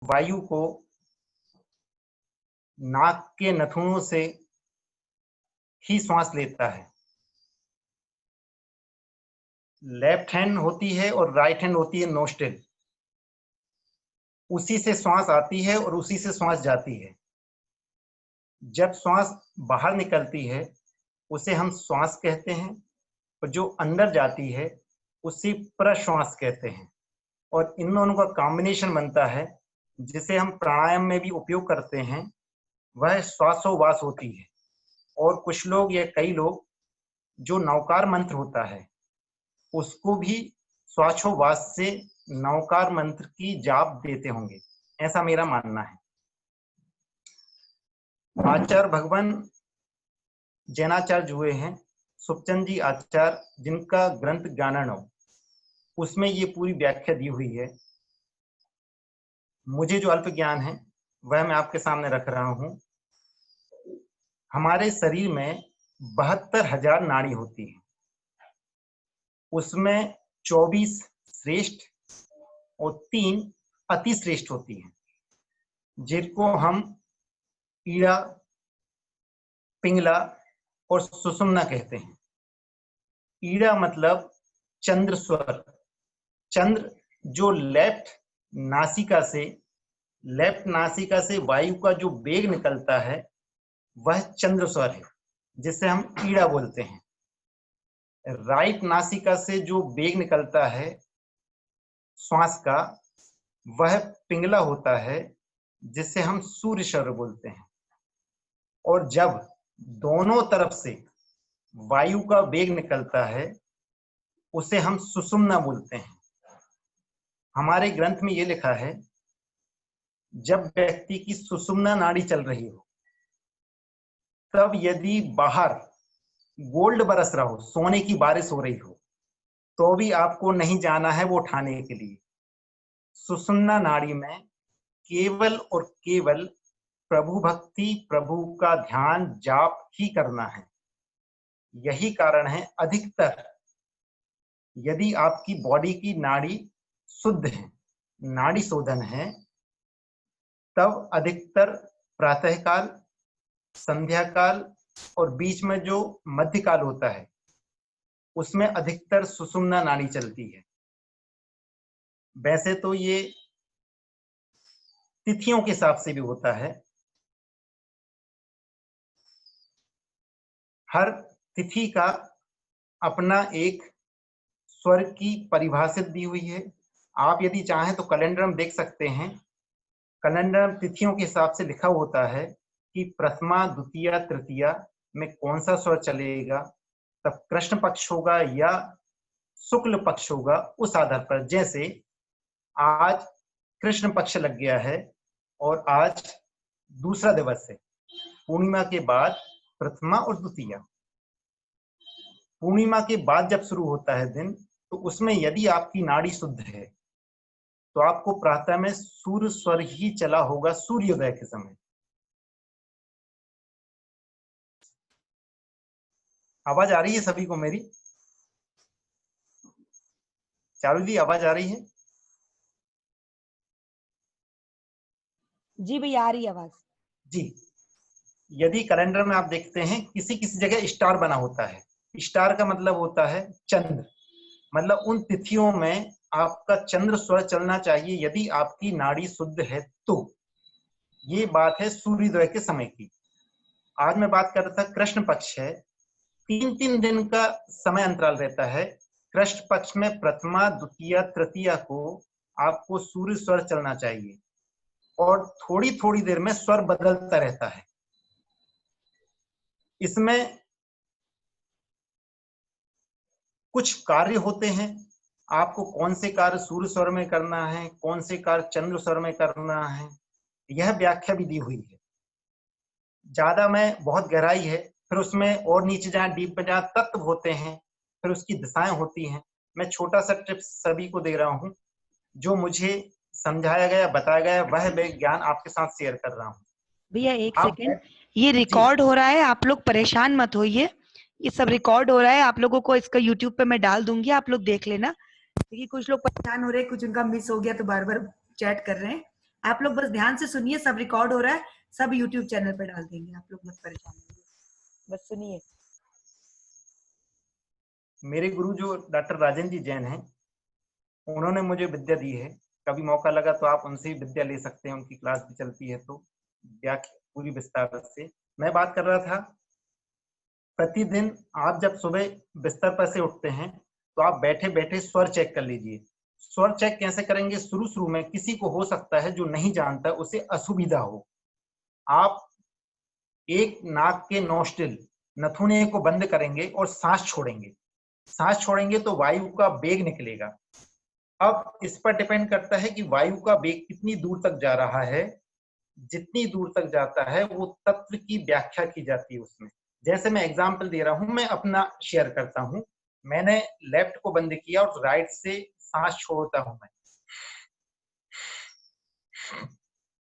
वायु को नाक के नथुनों से ही श्वास लेता है। लेफ्ट हैंड होती है और राइट हैंड होती है नोस्ट्रिल, उसी से श्वास आती है और उसी से श्वास जाती है। जब श्वास बाहर निकलती है उसे हम श्वास कहते हैं, और जो अंदर जाती है उसे प्रश्वास कहते हैं। और इन दोनों का कॉम्बिनेशन बनता है जिसे हम प्राणायाम में भी उपयोग करते हैं, वह श्वासोवास होती है। और कुछ लोग या कई लोग जो नवकार मंत्र होता है उसको भी श्वासोवास से नवकार मंत्र की जाप देते होंगे, ऐसा मेरा मानना है। आचार्य भगवान जैनाचार्य हुए हैं सुखचंद जी आचार्य, जिनका ग्रंथ ज्ञानार्णव, उसमें ये पूरी व्याख्या दी हुई है। मुझे जो अल्प ज्ञान है वह मैं आपके सामने रख रहा हूं। हमारे शरीर में 72,000 नाड़ी होती है, उसमें 24 श्रेष्ठ और 3 अति श्रेष्ठ होती हैं, जिनको हम ईड़ा, पिंगला और सुषुम्ना कहते हैं। ईड़ा मतलब चंद्र स्वर, चंद्र जो लेफ्ट नासिका से वायु का जो वेग निकलता है वह चंद्र स्वर है, जिसे हम ईड़ा बोलते हैं। राइट नासिका से जो वेग निकलता है श्वास का, वह पिंगला होता है, जिसे हम सूर्य स्वर बोलते हैं। और जब दोनों तरफ से वायु का वेग निकलता है उसे हम सुषुम्ना बोलते हैं। हमारे ग्रंथ में यह लिखा है, जब व्यक्ति की सुषुम्ना नाड़ी चल रही हो तब यदि बाहर गोल्ड बरस रहा हो, सोने की बारिश हो रही हो, तो भी आपको नहीं जाना है वो उठाने के लिए। सुषुम्ना नाड़ी में केवल और केवल प्रभु भक्ति, प्रभु का ध्यान, जाप ही करना है। यही कारण है अधिकतर यदि आपकी बॉडी की नाड़ी शुद्ध है, नाड़ी शोधन है, तब अधिकतर प्रातःकाल, संध्या काल और बीच में जो मध्यकाल होता है उसमें अधिकतर सुषुम्ना नाड़ी चलती है। वैसे तो ये तिथियों के हिसाब से भी होता है, हर तिथि का अपना एक स्वर की परिभाषित दी हुई है। आप यदि चाहें तो कैलेंडर में देख सकते हैं, कैलेंडर में तिथियों के हिसाब से लिखा होता है कि प्रथमा, द्वितीया, तृतीया में कौन सा स्वर चलेगा, तब कृष्ण पक्ष होगा या शुक्ल पक्ष होगा, उस आधार पर। जैसे आज कृष्ण पक्ष लग गया है और आज दूसरा दिवस है, पूर्णिमा के बाद प्रथमा और द्वितीया। पूर्णिमा के बाद जब शुरू होता है दिन, तो उसमें यदि आपकी नाड़ी शुद्ध है तो आपको प्रातः में सूर्य स्वर ही चला होगा, सूर्योदय के समय। आवाज आ रही है सभी को मेरी? चारू जी आवाज आ रही है? जी भैया आ रही है आवाज। जी, यदि कैलेंडर में आप देखते हैं किसी किसी जगह स्टार बना होता है, स्टार का मतलब होता है चंद्र, मतलब उन तिथियों में आपका चंद्र स्वर चलना चाहिए यदि आपकी नाड़ी शुद्ध है तो। ये बात है सूर्योदय के समय की। आज मैं बात कर रहा था कृष्ण पक्ष है, 3-3 दिन का समय अंतराल रहता है। कृष्ण पक्ष में प्रथमा, द्वितीया, तृतीया को आपको सूर्य स्वर चलना चाहिए और थोड़ी थोड़ी देर में स्वर बदलता रहता है। इसमें कुछ कार्य होते हैं, आपको कौन से कार्य सूर्य स्वर में करना है, कौन से कार्य चंद्र स्वर में करना है, यह व्याख्या भी दी हुई है। ज्यादा में बहुत गहराई है, फिर उसमें और नीचे जहाँ डीप में जहाँ तत्व होते हैं, फिर उसकी दिशाएं होती हैं। मैं छोटा सा टिप्स सभी को दे रहा हूँ, जो मुझे समझाया गया, बताया गया, वह ज्ञान आपके साथ शेयर कर रहा हूँ। भैया एक आप सेकेंड, ये रिकॉर्ड हो रहा है, आप लोग परेशान मत होइए, ये सब रिकॉर्ड हो रहा है। आप लोगों को इसका यूट्यूब पे मैं डाल दूंगी, आप लोग देख लेना। क्योंकि कुछ लोग परेशान हो रहे हैं, कुछ उनका मिस हो गया तो बार बार चैट कर रहे हैं, आप लोग बस ध्यान से सुनिए, सब रिकॉर्ड हो रहा है, सब यूट्यूब चैनल पे डाल देंगे, आप लोग मत परेशान होइए, बस सुनिए। मेरे गुरु जो डॉक्टर राजेंद्र जी जैन हैं, उन्होंने मुझे विद्या दी है। कभी मौका लगा तो आप उनसे भी विद्या ले सकते हैं, उनकी क्लास भी चलती है तो व्याख्या पूरी विस्तार से। मैं बात कर रहा था, प्रतिदिन आप जब सुबह बिस्तर पर से उठते हैं तो आप बैठे बैठे स्वर चेक कर लीजिए। स्वर चेक कैसे करेंगे? शुरू शुरू में किसी को हो सकता है जो नहीं जानता, उसे असुविधा हो, आप एक नाक के नोस्ट्रिल नथुने को बंद करेंगे और सांस छोड़ेंगे। सांस छोड़ेंगे तो वायु का वेग निकलेगा। अब इस पर डिपेंड करता है कि वायु का वेग कितनी दूर तक जा रहा है। जितनी दूर तक जाता है वो तत्व की व्याख्या की जाती है उसमें। जैसे मैं एग्जांपल दे रहा हूं, मैं अपना शेयर करता हूं। मैंने लेफ्ट को बंद किया और राइट से सांस छोड़ता हूं। मैं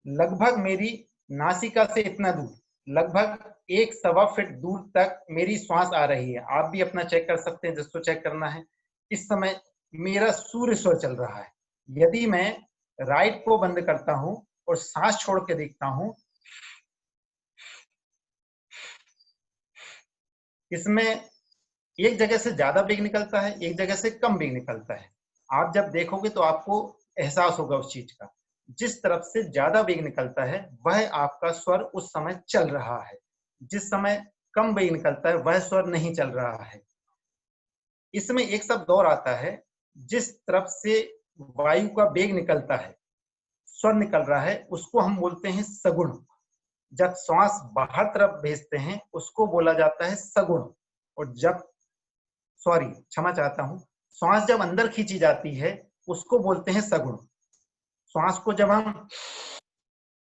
लगभग मेरी नासिका से इतना दूर, लगभग 1.25 फीट दूर तक मेरी श्वास आ रही है। आप भी अपना चेक कर सकते हैं जिसको चेक करना है। इस समय मेरा सूर्य स्वर चल रहा है। यदि मैं राइट को बंद करता हूं और सांस छोड़ के देखता हूं, इसमें एक जगह से ज्यादा वेग निकलता है, एक जगह से कम वेग निकलता है। आप जब देखोगे तो आपको एहसास होगा उस चीज का। जिस तरफ से ज्यादा वेग निकलता है वह आपका स्वर उस समय चल रहा है, जिस समय कम वेग निकलता है वह स्वर नहीं चल रहा है। इसमें एक शब्द और आता है, जिस तरफ से वायु का वेग निकलता है, स्वर निकल रहा है, उसको हम बोलते हैं सगुण। जब श्वास बाहर तरफ भेजते हैं उसको बोला जाता है सगुण। और जब क्षमा चाहता हूं, श्वास जब अंदर खींची जाती है उसको बोलते हैं सगुण। श्वास को जब हम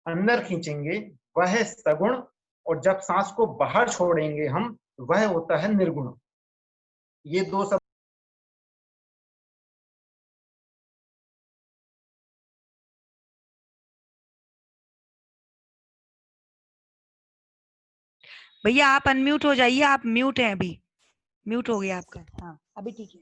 अंदर खींचेंगे वह है सगुण, और जब सांस को बाहर छोड़ेंगे हम, वह होता है निर्गुण। ये दो सब भैया आप अनम्यूट हो जाइए, आप म्यूट हैं अभी, म्यूट हो गया आपका। हाँ अभी ठीक है,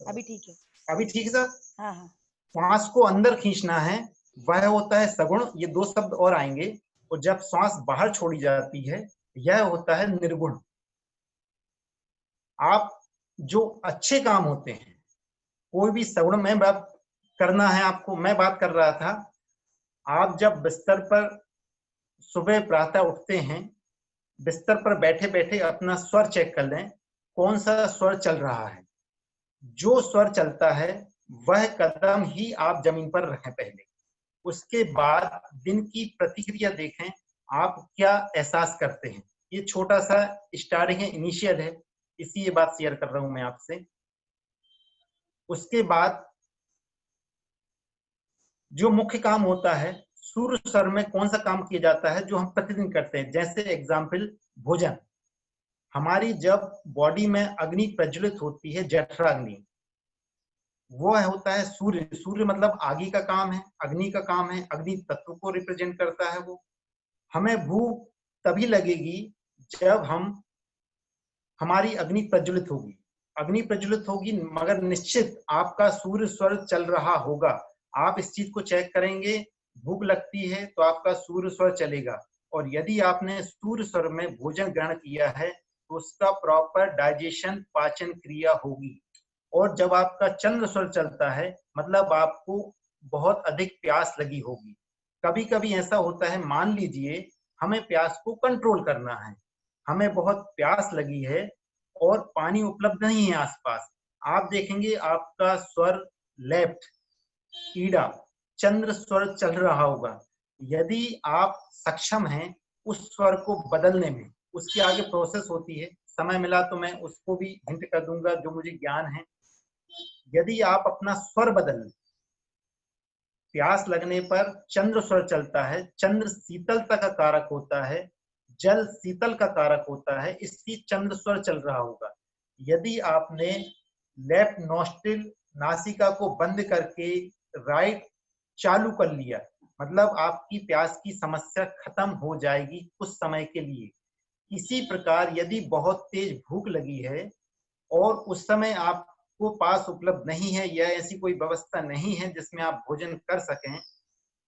अभी ठीक है, अभी ठीक है सर। हाँ हाँ। श्वास को अंदर खींचना है, वह होता है सगुण। ये दो शब्द और आएंगे। और जब श्वास बाहर छोड़ी जाती है, यह होता है निर्गुण। आप जो अच्छे काम होते हैं, कोई भी सगुण में बात करना है आपको। मैं बात कर रहा था, आप जब बिस्तर पर सुबह प्रातः उठते हैं, बिस्तर पर बैठे बैठे अपना स्वर चेक कर लें, कौन सा स्वर चल रहा है। जो स्वर चलता है वह कदम ही आप जमीन पर रखें पहले। उसके बाद दिन की प्रतिक्रिया देखें, आप क्या एहसास करते हैं। ये छोटा सा स्टार्टिंग है, इनिशियल है, इसी ये बात शेयर कर रहा हूं मैं आपसे। उसके बाद जो मुख्य काम होता है, सूर्य स्वर में कौन सा काम किया जाता है जो हम प्रतिदिन करते हैं। जैसे एग्जाम्पल, भोजन। हमारी जब बॉडी में अग्नि प्रज्वलित होती है, जठराग्नि, वो होता है सूर्य। सूर्य मतलब आगे का काम है, अग्नि का काम है, अग्नि तत्व को रिप्रेजेंट करता है वो। हमें भूख तभी लगेगी जब हमारी अग्नि प्रज्वलित होगी। अग्नि प्रज्वलित होगी मगर निश्चित आपका सूर्य स्वर चल रहा होगा। आप इस चीज को चेक करेंगे, भूख लगती है तो आपका सूर्य स्वर चलेगा। और यदि आपने सूर्य स्वर में भोजन ग्रहण किया है तो उसका प्रॉपर डाइजेशन, पाचन क्रिया होगी। और जब आपका चंद्र स्वर चलता है, मतलब आपको बहुत अधिक प्यास लगी होगी। कभी कभी ऐसा होता है, मान लीजिए हमें प्यास को कंट्रोल करना है, हमें बहुत प्यास लगी है और पानी उपलब्ध नहीं है आसपास। आप देखेंगे आपका स्वर लेफ्ट, ईड़ा, चंद्र स्वर चल रहा होगा। यदि आप सक्षम हैं उस स्वर को बदलने में, उसकी आगे प्रोसेस होती है, समय मिला तो मैं उसको भी हिंट कर दूंगा जो मुझे ज्ञान है। यदि आप अपना स्वर बदल, प्यास लगने पर चंद्र स्वर चलता है। चंद्र शीतलता का कारक होता है, जल शीतल का कारक होता है, इसकी चंद्र स्वर चल रहा होगा। यदि आपने लेफ्ट नोस्ट्रिल, नासिका को बंद करके राइट चालू कर लिया, मतलब आपकी प्यास की समस्या खत्म हो जाएगी कुछ समय के लिए। इसी प्रकार यदि बहुत तेज भूख लगी है और उस समय आपको पास उपलब्ध नहीं है या ऐसी कोई व्यवस्था नहीं है जिसमें आप भोजन कर सकें,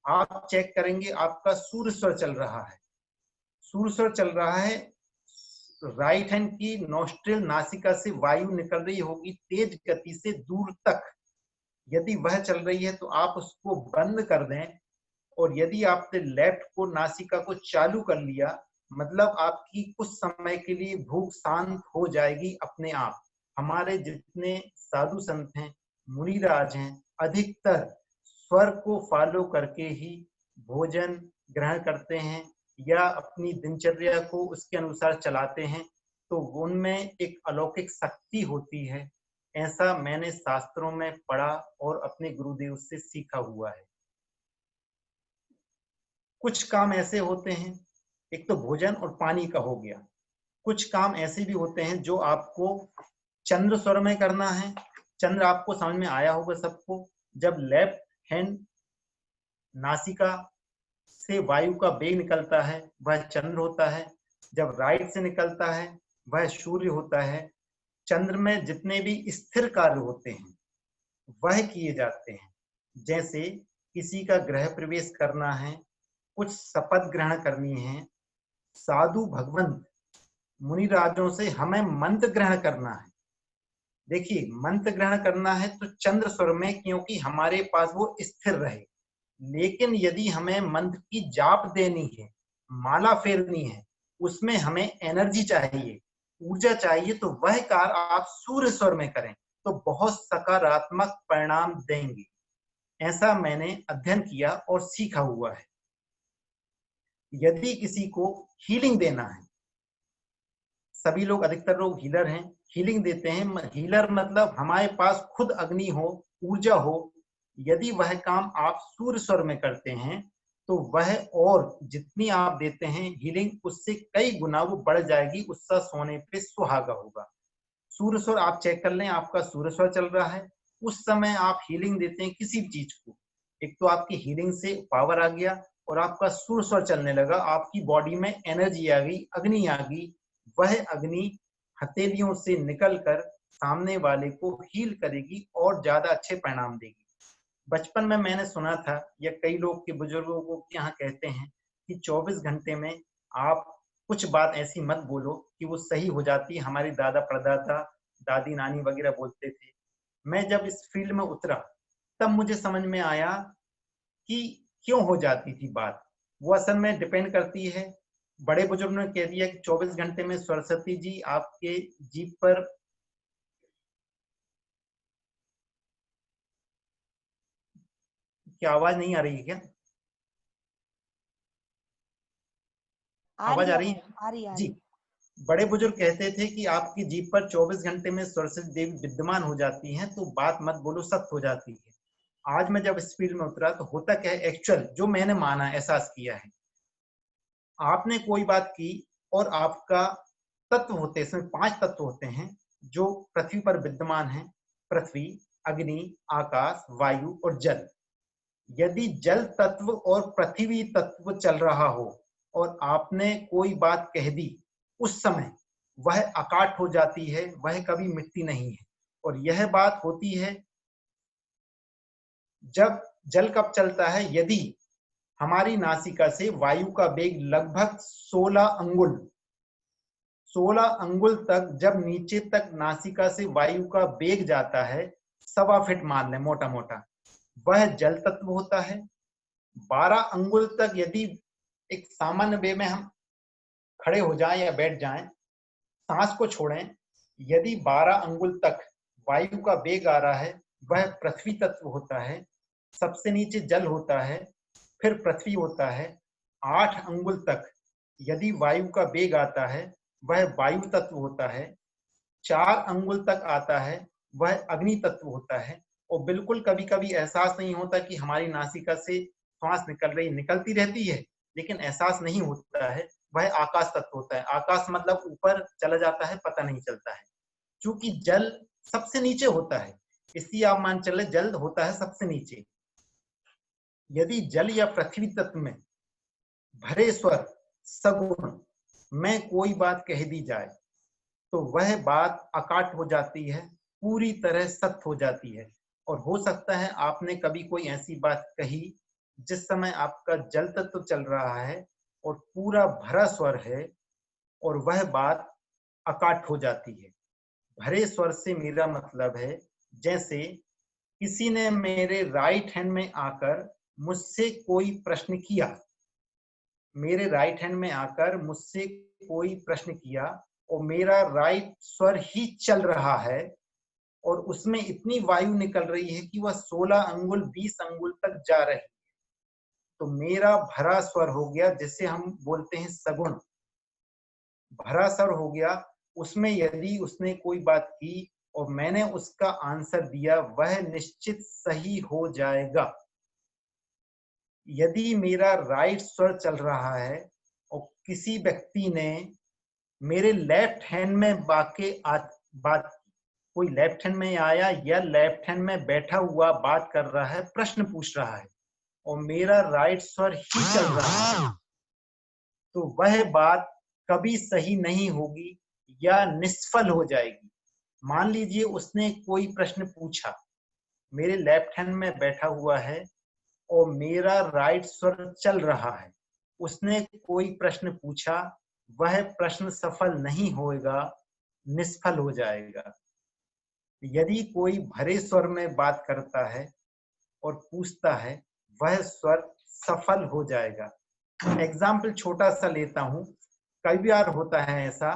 आप चेक करेंगे आपका सूर्य स्वर चल रहा है, सूर्य स्वर चल रहा है, राइट हैंड की नोस्ट्रिल नासिका से वायु निकल रही होगी तेज गति से दूर तक। यदि वह चल रही है तो आप उसको बंद कर दें, और यदि आपने लेफ्ट को नासिका को चालू कर लिया, मतलब आपकी कुछ समय के लिए भूख शांत हो जाएगी अपने आप। हमारे जितने साधु संत हैं, मुनिराज हैं, अधिकतर स्वर को फॉलो करके ही भोजन ग्रहण करते हैं या अपनी दिनचर्या को उसके अनुसार चलाते हैं, तो उनमें एक अलौकिक शक्ति होती है। ऐसा मैंने शास्त्रों में पढ़ा और अपने गुरुदेव से सीखा हुआ है। कुछ काम ऐसे होते हैं, एक तो भोजन और पानी का हो गया, कुछ काम ऐसे भी होते हैं जो आपको चंद्र स्वर में करना है। चंद्र आपको समझ में आया होगा सबको, जब लेफ्ट हैंड नासिका से वायु का वेग निकलता है वह चंद्र होता है, जब राइट से निकलता है वह सूर्य होता है। चंद्र में जितने भी स्थिर कार्य होते हैं वह किए जाते हैं, जैसे किसी का गृह प्रवेश करना है, कुछ शपथ ग्रहण करनी है, साधु भगवंत मुनिराजों से हमें मंत्र ग्रहण करना है। देखिए, मंत्र ग्रहण करना है तो चंद्र स्वर में, क्योंकि हमारे पास वो स्थिर रहे। लेकिन यदि हमें मंत्र की जाप देनी है, माला फेरनी है, उसमें हमें एनर्जी चाहिए, ऊर्जा चाहिए, तो वह कार्य आप सूर्य स्वर में करें तो बहुत सकारात्मक परिणाम देंगे। ऐसा मैंने अध्ययन किया और सीखा हुआ है। यदि किसी को हीलिंग देना है, सभी लोग, अधिकतर लोग हीलर हैं, हीलिंग देते हैं। हीलर मतलब हमारे पास खुद अग्नि हो, ऊर्जा हो। यदि वह काम आप सूर्य स्वर में करते हैं तो वह, और जितनी आप देते हैं हीलिंग, उससे कई गुना वो बढ़ जाएगी। उसका सोने पे सुहागा होगा। सूर्य स्वर आप चेक कर लें, आपका सूर्य स्वर चल रहा है, उस समय आप हीलिंग देते हैं किसी भी चीज को, एक तो आपकी हीलिंग से पावर आ गया और आपका सूर्य स्वर चलने लगा, आपकी बॉडी में एनर्जी आ गई, अग्नि आ गई। वह अग्नि हथेलियों से निकलकर सामने वाले को हील करेगी और ज्यादा अच्छे परिणाम देगी। बचपन में मैंने सुना था, या कई लोग के बुजुर्गों को यहाँ कहते हैं कि 24 घंटे में आप कुछ बात ऐसी मत बोलो कि वो सही हो जाती है। हमारी दादा परदादा, दादी नानी वगैरह बोलते थे। मैं जब इस फील्ड में उतरा तब मुझे समझ में आया कि क्यों हो जाती थी बात। वो असल में डिपेंड करती है, बड़े बुजुर्ग ने कह दिया कि 24 घंटे में सरस्वती जी आपके जीभ पर, क्या आवाज नहीं आ रही है क्या? आवाज आ रही है? आ रही जी, बड़े बुजुर्ग कहते थे कि आपकी जीभ पर 24 घंटे में सरस्वती देवी विद्यमान हो जाती हैं, तो बात मत बोलो, सख्त हो जाती है। आज मैं जब इस फील्ड में उतरा तो होता क्या है, एक्चुअल जो मैंने माना, एहसास किया है, आपने कोई बात की और आपका तत्व होते हैं, इसमें 5 तत्व होते हैं जो पृथ्वी पर विद्यमान हैं: पृथ्वी, अग्नि, आकाश, वायु और जल। यदि जल तत्व और पृथ्वी तत्व चल रहा हो और आपने कोई बात कह दी, उस समय वह अकाट हो जाती है, वह कभी मिटती नहीं है। और यह बात होती है जब जल कब चलता है, यदि हमारी नासिका से वायु का वेग लगभग 16 अंगुल तक, जब नीचे तक नासिका से वायु का वेग जाता है, 1.25 फीट मान लें मोटा मोटा, वह जल तत्व होता है। 12 अंगुल तक यदि एक सामान्य वे में हम खड़े हो जाएं या बैठ जाएं, सांस को छोड़ें, यदि 12 अंगुल तक वायु का वेग आ रहा है, वह पृथ्वी तत्व होता है। सबसे नीचे जल होता है, फिर पृथ्वी होता है। 8 अंगुल तक यदि वायु का वेग आता है, वह वायु तत्व होता है। 4 अंगुल तक आता है, वह अग्नि तत्व होता है। और बिल्कुल कभी कभी एहसास नहीं होता कि हमारी नासिका से श्वास निकल रही, निकलती रहती है लेकिन एहसास नहीं होता है, वह आकाश तत्व होता है। आकाश मतलब ऊपर चला जाता है, पता नहीं चलता है। क्योंकि जल सबसे नीचे होता है, इसलिए आप मान चले जल होता है सबसे नीचे। यदि जल या पृथ्वी तत्व में भरे स्वर सगुण में कोई बात कह दी जाए तो वह बात अकाट हो जाती है, पूरी तरह सत्य हो जाती है। और हो सकता है आपने कभी कोई ऐसी बात कही जिस समय आपका जल तत्व चल रहा है और पूरा भरा स्वर है और वह बात अकाट हो जाती है। भरे स्वर से मेरा मतलब है जैसे किसी ने मेरे राइट हैंड में आकर मुझसे कोई प्रश्न किया, मेरे राइट हैंड में आकर मुझसे कोई प्रश्न किया और मेरा राइट स्वर ही चल रहा है और उसमें इतनी वायु निकल रही है कि वह 16 अंगुल 20 अंगुल तक जा रही है, तो मेरा भरा स्वर हो गया, जिसे हम बोलते हैं सगुण। भरा स्वर हो गया। उसमें यदि उसने कोई बात की और मैंने उसका आंसर दिया, वह निश्चित सही हो जाएगा। यदि मेरा राइट स्वर चल रहा है और किसी व्यक्ति ने मेरे लेफ्ट हैंड में बात की, कोई लेफ्ट हैंड में आया या लेफ्ट हैंड में बैठा हुआ बात कर रहा है, प्रश्न पूछ रहा है और मेरा राइट स्वर ही चल रहा है, तो वह बात कभी सही नहीं होगी या निष्फल हो जाएगी। मान लीजिए उसने कोई प्रश्न पूछा, मेरे लेफ्ट हैंड में बैठा हुआ है और मेरा राइट स्वर चल रहा है, उसने कोई प्रश्न पूछा, वह प्रश्न सफल नहीं होगा, निष्फल हो जाएगा। यदि कोई भरे स्वर में बात करता है और पूछता है, वह स्वर सफल हो जाएगा। एग्जाम्पल छोटा सा लेता हूं, कई बार होता है ऐसा,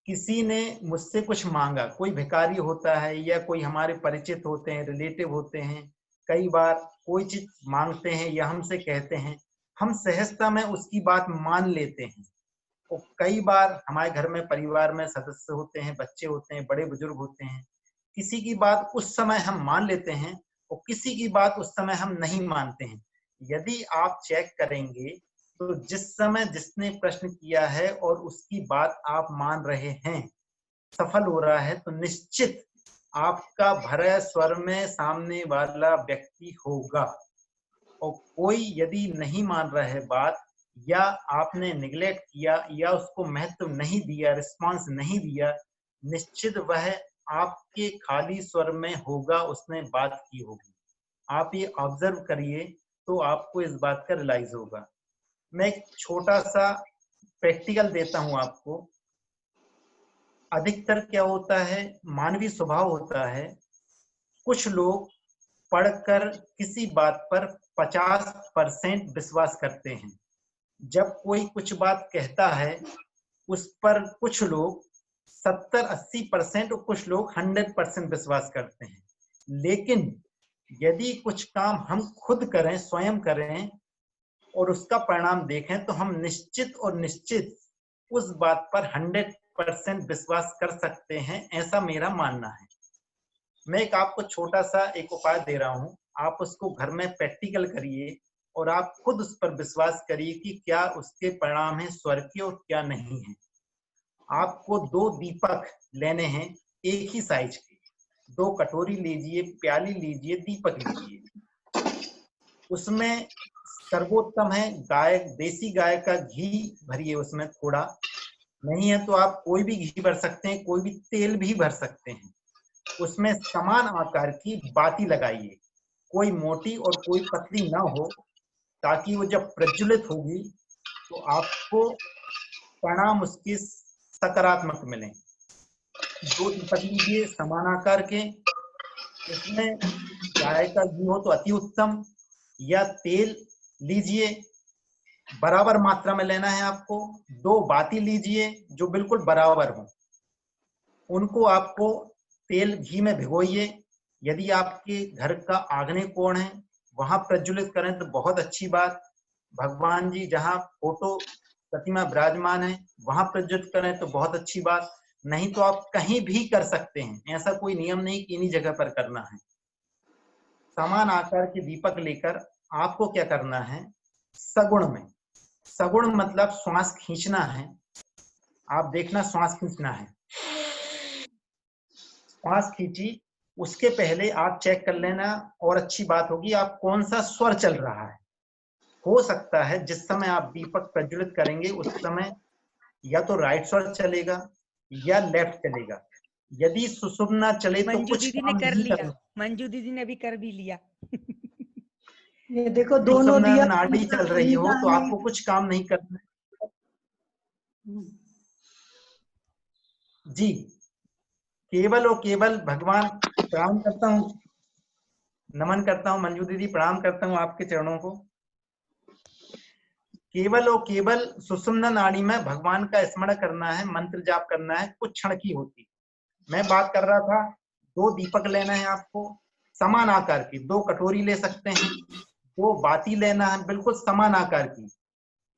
किसी ने मुझसे कुछ मांगा, कोई भिखारी होता है या कोई हमारे परिचित होते हैं, रिलेटिव होते हैं, कई बार कोई चीज मांगते हैं या हमसे कहते हैं, हम सहजता में उसकी बात मान लेते हैं। और कई बार हमारे घर में परिवार में सदस्य होते हैं, बच्चे होते हैं, बड़े बुजुर्ग होते हैं, किसी की बात उस समय हम मान लेते हैं और किसी की बात उस समय हम नहीं मानते हैं। यदि आप चेक करेंगे तो जिस समय जिसने प्रश्न किया है और उसकी बात आप मान रहे हैं, सफल हो रहा है, तो निश्चित आपका भरा स्वर में सामने वाला व्यक्ति होगा। और कोई यदि नहीं मान रहा है बात, या आपने निगलेक्ट किया या उसको महत्व नहीं दिया, रिस्पांस नहीं दिया, निश्चित वह आपके खाली स्वर में होगा, उसने बात की होगी। आप ये ऑब्जर्व करिए तो आपको इस बात का रियलाइज होगा। मैं एक छोटा सा प्रैक्टिकल देता हूं आपको। अधिकतर क्या होता है, मानवीय स्वभाव होता है, कुछ लोग पढ़कर किसी बात पर 50% विश्वास करते हैं। जब कोई कुछ बात कहता है उस पर कुछ लोग 70-80% और कुछ लोग 100% विश्वास करते हैं। लेकिन यदि कुछ काम हम खुद करें, स्वयं करें और उसका परिणाम देखें, तो हम निश्चित और निश्चित उस बात पर 100% विश्वास कर सकते हैं, ऐसा मेरा मानना है। मैं आपको छोटा सा एक उपाय दे रहा हूं, आप उसको घर में प्रैक्टिकल करिए और आप खुद उस पर विश्वास करिए कि क्या उसके परिणाम है स्वर के और क्या नहीं है। आपको 2 दीपक लेने हैं, एक ही साइज के, 2 कटोरी लीजिए, प्याली लीजिए, दीपक लीजिए। उसमें सर्वोत्तम है गाय, देसी गाय का घी भरिए, उसमें थोड़ा, नहीं है तो आप कोई भी घी भर सकते हैं, कोई भी तेल भी भर सकते हैं। उसमें समान आकार की बाती लगाइए, कोई मोटी और कोई पतली ना हो, ताकि वो जब प्रज्वलित होगी तो आपको परिणाम उसके सकारात्मक मिले। 2 दीपक लीजिए समान आकार के, उसमें गाय का घी हो तो अति उत्तम, या तेल लीजिए, बराबर मात्रा में लेना है आपको। 2 बाती लीजिए जो बिल्कुल बराबर हो, उनको आपको तेल घी में भिगोइए। यदि आपके घर का आग्नेय कोण है वहां प्रज्वलित करें तो बहुत अच्छी बात। भगवान जी जहां फोटो प्रतिमा विराजमान है वहां प्रज्वलित करें तो बहुत अच्छी बात। नहीं तो आप कहीं भी कर सकते हैं, ऐसा कोई नियम नहीं कि इन्हीं जगह पर करना है। समान आकार के दीपक लेकर आपको क्या करना है, सगुण में, सगुण मतलब श्वास खींचना है। आप देखना श्वास खींचना है, श्वास खींची, उसके पहले आप चेक कर लेना, और अच्छी बात होगी, आप कौन सा स्वर चल रहा है। हो सकता है जिस समय आप दीपक प्रज्वलित करेंगे उस समय या तो राइट स्वर चलेगा या लेफ्ट चलेगा। यदि सुषुम्ना चले तो मंजू कुछ दीदी ने काम कर नहीं लिया, करना। मंजू दीदी ने अभी कर भी लिया। ये देखो दोनों दिया नाड़ी चल रही हो तो आपको कुछ काम नहीं करना जी। केवल और केवल भगवान, प्रणाम करता हूँ, नमन करता हूँ मंजू दीदी, प्रणाम करता हूँ आपके चरणों को। केवल और केवल सुषुम्ना नाड़ी में भगवान का स्मरण करना है, मंत्र जाप करना है, कुछ क्षण की होती। मैं बात कर रहा था, 2 दीपक लेना है आपको, समान आकार की, 2 कटोरी ले सकते हैं, 2 बाती लेना है बिल्कुल समान आकार की,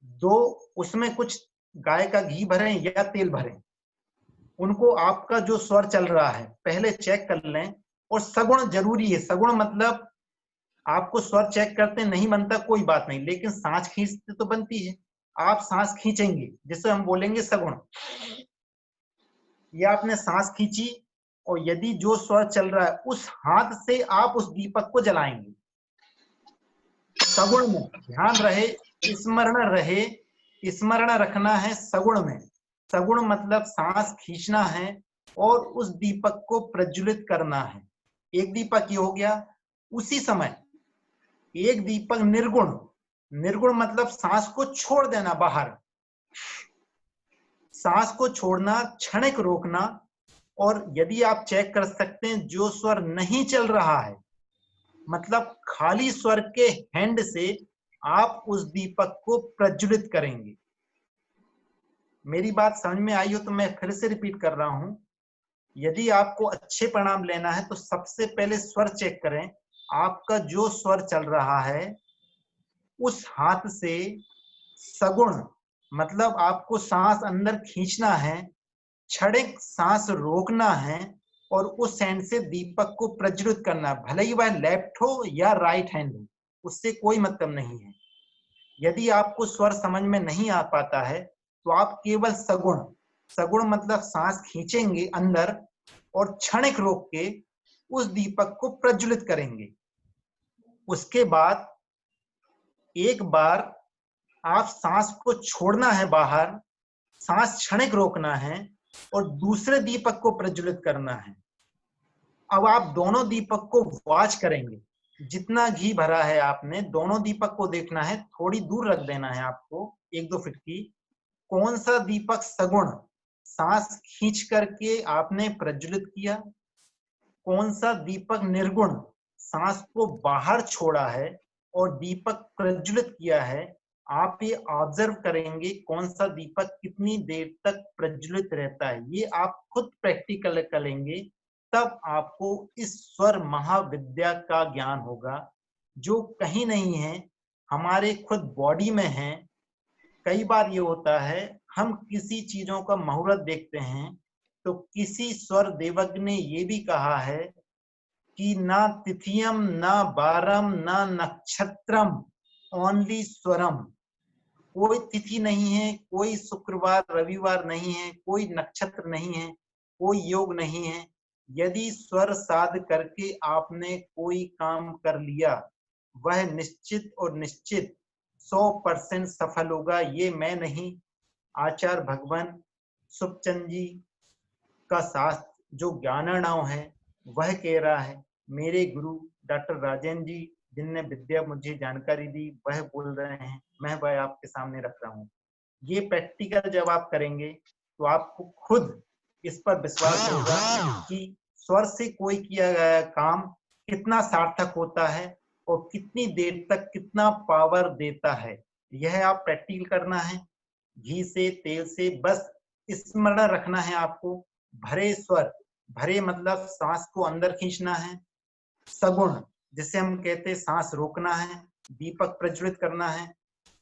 2 उसमें कुछ गाय का घी भरें या तेल भरें। उनको आपका जो स्वर चल रहा है पहले चेक कर लें, और सगुण जरूरी है। सगुण मतलब आपको स्वर चेक करते नहीं बनता कोई बात नहीं, लेकिन सांस खींचते तो बनती है। आप सांस खींचेंगे जिसे हम बोलेंगे सगुण। या आपने सांस खींची और यदि जो स्वर चल रहा है उस हाथ से आप उस दीपक को जलाएंगे। सगुण में ध्यान रहे, स्मरण रहे, स्मरण रखना है सगुण में। सगुण मतलब सांस खींचना है और उस दीपक को प्रज्वलित करना है। एक दीपक ये हो गया। उसी समय एक दीपक निर्गुण, निर्गुण मतलब सांस को छोड़ देना बाहर, सांस को छोड़ना, क्षणिक रोकना। और यदि आप चेक कर सकते हैं जो स्वर नहीं चल रहा है, मतलब खाली स्वर के हैंड से आप उस दीपक को प्रज्वलित करेंगे। मेरी बात समझ में आई हो तो मैं फिर से रिपीट कर रहा हूं। यदि आपको अच्छे परिणाम लेना है तो सबसे पहले स्वर चेक करें। आपका जो स्वर चल रहा है उस हाथ से सगुण मतलब आपको सांस अंदर खींचना है, क्षणिक सांस रोकना है और उस हैंड से दीपक को प्रज्वलित करना है, भले ही वह लेफ्ट हो या राइट हैंड हो, उससे कोई मतलब नहीं है। यदि आपको स्वर समझ में नहीं आ पाता है तो आप केवल सगुण, सगुण मतलब सांस खींचेंगे अंदर और क्षणिक रोक के उस दीपक को प्रज्वलित करेंगे। उसके बाद एक बार आप सांस को छोड़ना है बाहर, सांस क्षणिक रोकना है और दूसरे दीपक को प्रज्वलित करना है। अब आप दोनों दीपक को वॉच करेंगे। जितना घी भरा है आपने, दोनों दीपक को देखना है, थोड़ी दूर रख देना है आपको 1-2 फीट की। कौन सा दीपक सगुण सांस खींच करके आपने प्रज्वलित किया, कौन सा दीपक निर्गुण सांस को बाहर छोड़ा है और दीपक प्रज्वलित किया है। आप ये ऑब्जर्व करेंगे कौन सा दीपक कितनी देर तक प्रज्वलित रहता है। ये आप खुद प्रैक्टिकल करेंगे, तब आपको इस स्वर महाविद्या का ज्ञान होगा, जो कहीं नहीं है, हमारे खुद बॉडी में है। कई बार ये होता है, हम किसी चीजों का मुहूर्त देखते हैं तो किसी स्वर देवज्ञ ने ये भी कहा है कि ना तिथियम ना बारम ना नक्षत्रम, ओनली स्वरम। कोई तिथि नहीं है, कोई शुक्रवार रविवार नहीं है, कोई नक्षत्र नहीं है, कोई योग नहीं है। यदि स्वर साध करके आपने कोई काम कर लिया, वह निश्चित और निश्चित 100% सफल होगा। ये मैं नहीं, आचार्य भगवान सुखचंद जी का शास्त्र जो ज्ञानार्णव है वह कह रहा है। मेरे गुरु डॉक्टर राजेंद्र जी जिनने विद्या मुझे जानकारी दी वह बोल रहे हैं, मैं वह आपके सामने रख रहा हूँ। ये प्रैक्टिकल जब आप करेंगे तो आपको खुद इस पर विश्वास होगा कि स्वर से कोई किया गया काम कितना सार्थक होता है और कितनी देर तक कितना पावर देता है। यह आप प्रैक्टिकल करना है, घी से तेल से, बस स्मरण रखना है आपको। भरे स्वर, भरे मतलब सांस को अंदर खींचना है, सगुण जिसे हम कहते हैं सांस रोकना है, दीपक प्रज्वलित करना है,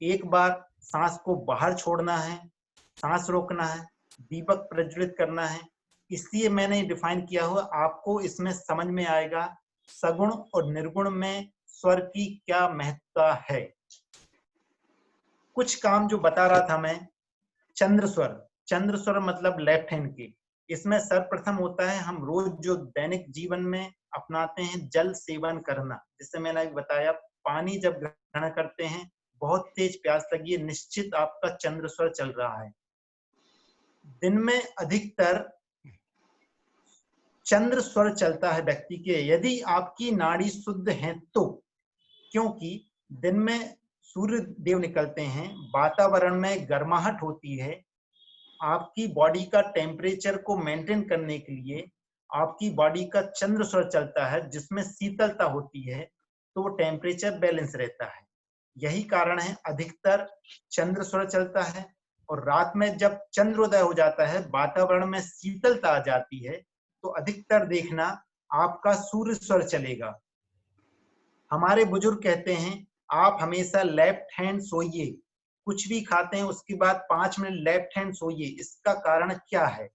एक बार सांस को बाहर छोड़ना है, सांस रोकना है, दीपक प्रज्वलित करना है। इसलिए मैंने डिफाइन किया हुआ, आपको इसमें समझ में आएगा सगुण और निर्गुण में स्वर की क्या महत्ता है। कुछ काम जो बता रहा था मैं, चंद्र स्वर, चंद्र स्वर मतलब लेफ्ट हैंड की। इसमें सर्वप्रथम होता है, हम रोज जो दैनिक जीवन में अपनाते हैं, जल सेवन करना। जिससे मैंने अभी बताया, पानी जब ग्रहण करते हैं, बहुत तेज प्यास लगी है, निश्चित आपका चंद्र स्वर चल रहा है। दिन में अधिकतर चंद्र स्वर चलता है व्यक्ति के, यदि आपकी नाड़ी शुद्ध है तो। क्योंकि दिन में सूर्य देव निकलते हैं, वातावरण में गर्माहट होती है, आपकी बॉडी का टेम्परेचर को मेंटेन करने के लिए आपकी बॉडी का चंद्र स्वर चलता है जिसमें शीतलता होती है, तो वो टेम्परेचर बैलेंस रहता है। यही कारण है अधिकतर चंद्र स्वर चलता है। और रात में जब चंद्रोदय हो जाता है, वातावरण में शीतलता आ जाती है, तो अधिकतर देखना आपका सूर्य स्वर चलेगा। हमारे बुजुर्ग कहते हैं आप हमेशा लेफ्ट हैंड सोइए, कुछ भी खाते हैं उसके बाद 5 मिनट लेफ्ट हैंड सोइए। इसका कारण क्या है?